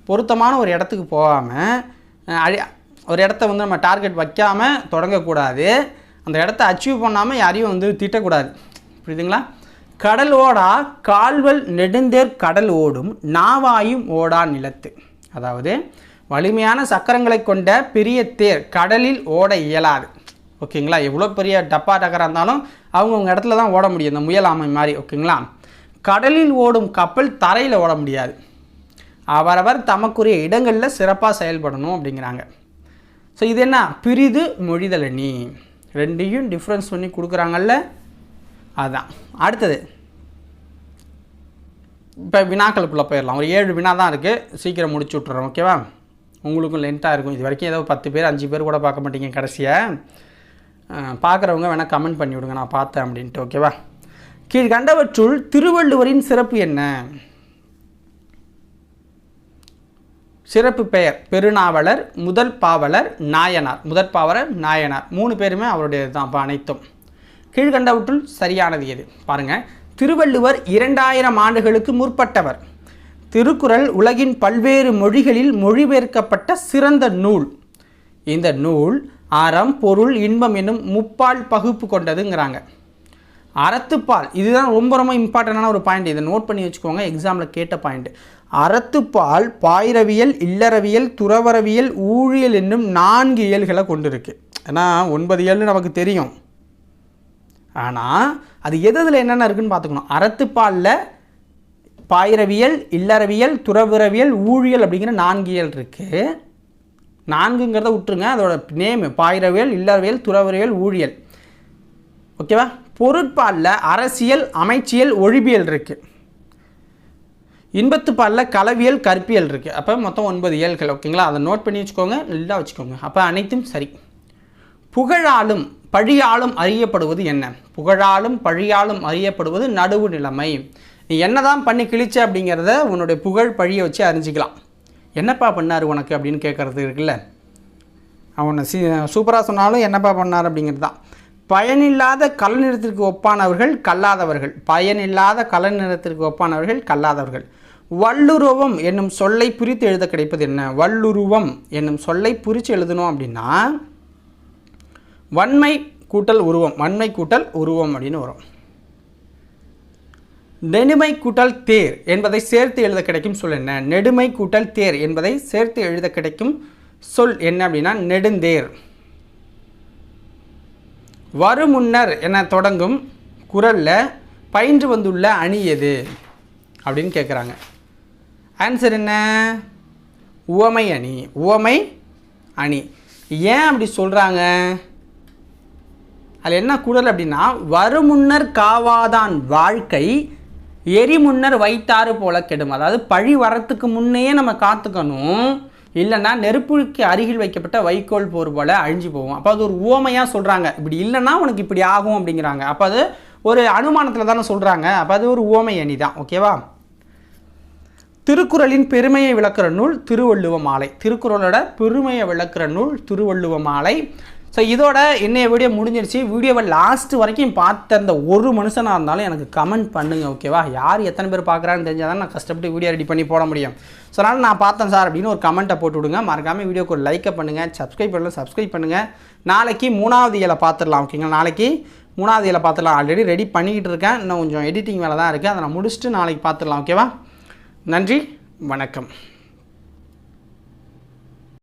பொருத்தமான ஒரு இடத்துக்கு போகாமல் ஒரு இடத்த வந்து நம்ம டார்கெட் வைக்காமல் தொடங்கக்கூடாது. அந்த இடத்த அச்சீவ் பண்ணாமல் யாரையும் வந்து திட்டக்கூடாது. புரியுதுங்களா? கடல் ஓடா கால்வல் நெடுந்தேர் கடல் ஓடும் நாவாயும் ஓடா நிலத்து. அதாவது வலிமையான சக்கரங்களை கொண்ட பெரிய தேர் கடலில் ஓட இயலாது. ஓகேங்களா, எவ்வளோ பெரிய டப்பா டக்கராக இருந்தாலும் அவங்கவுங்க இடத்துல தான் ஓட முடியும், இந்த முயல் ஆமை மாதிரி. ஓகேங்களா, கடலில் ஓடும் கப்பல் தரையில் ஓட முடியாது. அவரவர் தமக்குரிய இடங்களில் சிறப்பாக செயல்படணும் அப்படிங்கிறாங்க. ஸோ இது என்ன, பிரிது மொழிதலணி. ரெண்டையும் டிஃப்ரென்ஸ் பண்ணி கொடுக்குறாங்கல்ல, அதுதான். அடுத்தது இப்போ வினாக்களுக்குள்ளே போயிடலாம். ஒரு 7 வினா தான் இருக்குது, சீக்கிரம் முடிச்சு விட்றோம். ஓகேவா, உங்களுக்கும் லென்த்தாக இருக்கும். இது வரைக்கும் ஏதோ 10 பேர் 5 பேர் கூட பார்க்க மாட்டீங்க. கடைசியாக பார்க்குறவங்க வேணால் கமெண்ட் பண்ணி விடுங்க, நான் பார்த்தேன் அப்படின்ட்டு. ஓகேவா, கீழ்கண்டவற்றுள் திருவள்ளுவரின் சிறப்பு என்ன? சிறப்பு பெயர் பெருநாவலர், முதல் பாவலர், நாயனார். முதற் பாவலர், நாயனார் 3 பேருமே அவருடையது தான். அப்போ அனைத்தும் கீழ்கண்டவற்றுள் சரியானது எது? பாருங்கள், திருவள்ளுவர் 2000 ஆண்டுகளுக்கு முற்பட்டவர். திருக்குறள் உலகின் பல்வேறு மொழிகளில் மொழிபெயர்க்கப்பட்ட சிறந்த நூல். இந்த நூல் அறம், பொருள், இன்பம் என்னும் முப்பால் பகுப்பு கொண்டதுங்கிறாங்க. அறத்துப்பால், இதுதான் ரொம்ப ரொம்ப இம்பார்ட்டண்டான ஒரு பாயிண்ட். இதை நோட் பண்ணி வச்சுக்கோங்க, எக்ஸாமில் கேட்ட பாயிண்ட். அறத்துப்பால் பாயிரவியல், இல்லறவியல், துறவரவியல், ஊழியல் என்னும் 4 இயல்களை கொண்டிருக்கு. ஏன்னா 9 இயல்னு நமக்கு தெரியும், ஆனால் அது எதில் என்னென்ன இருக்குதுன்னு பார்த்துக்கணும். அறத்துப்பாலில் பாயிரவியல், இல்லறவியல், துறவரவியல், ஊழியல் அப்படிங்கிற 4 இயல் இருக்குது. 4ங்கிறத விட்டுருங்க, அதோட நேம் பாயிரவியல், இல்லறவியல், துறவரவியல், ஊழியல். ஓகேவா, பொருட்பாலில் அரசியல், அமைச்சியல், ஒழிபியல் இருக்குது. இன்பத்துப்பாலில் களவியல், கற்பியல் இருக்குது. அப்போ மொத்தம் 9 இயல்கள். ஓகேங்களா, அதை நோட் பண்ணி வச்சுக்கோங்க, நல்லா வச்சுக்கோங்க. அப்போ அனைத்தும் சரி. புகழாலும் பழியாலும் அறியப்படுவது என்ன? புகழாலும் பழியாலும் அறியப்படுவது நடுவு நிலைமை. நீ என்ன தான் பண்ணி கிழிச்ச அப்படிங்கிறத உன்னுடைய புகழ் பழியை வச்சு அறிஞ்சிக்கலாம். என்னப்பா பண்ணார் உனக்கு அப்படின்னு கேட்குறது இருக்குல்ல, அவனை சூப்பராக சொன்னாலும் என்னப்பா பண்ணார் அப்படிங்கிறது தான். பயனில்லாத கலநிறத்திற்கு ஒப்பானவர்கள் கல்லாதவர்கள். பயனில்லாத கலநிறத்திற்கு ஒப்பானவர்கள் கல்லாதவர்கள். வல்லுருவம் என்னும் சொல்லை பிரித்து எழுத கிடைப்பது என்ன? வல்லுருவம் என்னும் சொல்லை பிரித்து எழுதணும் அப்படின்னா வன்மை கூட்டல் உருவம், வன்மை கூட்டல் உருவம் அப்படின்னு வரும். நெடுமை கூட்டல் தேர் என்பதை சேர்த்து எழுத கிடைக்கும் சொல் என்ன? நெடுமை கூட்டல் தேர் என்பதை சேர்த்து எழுத கிடைக்கும் சொல் என்ன அப்படின்னா நெடுந்தேர். வருமுன்னர் என தொடங்கும் குறளில் பயின்று வந்துள்ள அணி எது அப்படின்னு கேட்குறாங்க. ஆன்சர் என்ன? உவமை அணி. உவமை அணி. ஏன் அப்படி சொல்கிறாங்க? அதில் என்ன குறள் அப்படின்னா, வருமுன்னர் காவாதான் வாழ்க்கை எரிமுன்னர் வைத்தாறு போல கெடும். அதாவது பழி வரத்துக்கு முன்னையே நம்ம காத்துக்கணும், இல்லைன்னா நெருப்புக்கு அருகில் வைக்கப்பட்ட வைக்கோல் போர் போல் அழிஞ்சு போகும். அப்போ அது ஒரு உவமையாக சொல்கிறாங்க. இப்படி இல்லைன்னா உனக்கு இப்படி ஆகும் அப்படிங்கிறாங்க. அப்போ அது ஒரு அனுமானத்தில் தானே சொல்கிறாங்க. அப்போ அது ஒரு உவமை அணி தான். ஓகேவா? திருக்குறளின் பெருமையை விளக்குற நூல் திருவள்ளுவ மாலை. திருக்குறளோட பெருமையை விளக்குற நூல் திருவள்ளுவ மாலை. ஸோ இதோட இன்னைய வீடியோ முடிஞ்சிருச்சு. வீடியோவை லாஸ்ட் வரைக்கும் பார்த்த அந்த ஒரு மனுஷனாக இருந்தாலும் எனக்கு கமெண்ட் பண்ணுங்கள், ஓகேவா? யார் எத்தனை பேர் பார்க்குறான்னு தெரிஞ்சால் தான் நான் கஷ்டப்பட்டு வீடியோ ரெடி பண்ணி போட முடியும். ஸோ அதனால் நான் பார்த்தேன் சார் அப்படின்னு ஒரு கமெண்ட்டை போட்டு விடுங்க. மறக்காமல் வீடியோக்கு ஒரு லைக்கை பண்ணுங்கள், சப்ஸ்கிரைப் பண்ணுங்கள். நாளைக்கு 3வது இயலை பார்த்துடலாம், ஓகேங்களா? நாளைக்கு 3வது இயலை பார்த்துடலாம். ஆல்ரெடி ரெடி பண்ணிக்கிட்டு இருக்கேன். இன்னும் கொஞ்சம் எடிட்டிங் வேலை தான் இருக்குது. அதை நான் முடிச்சுட்டு நாளைக்கு பார்த்துடலாம், ஓகேவா? நன்றி, வணக்கம்.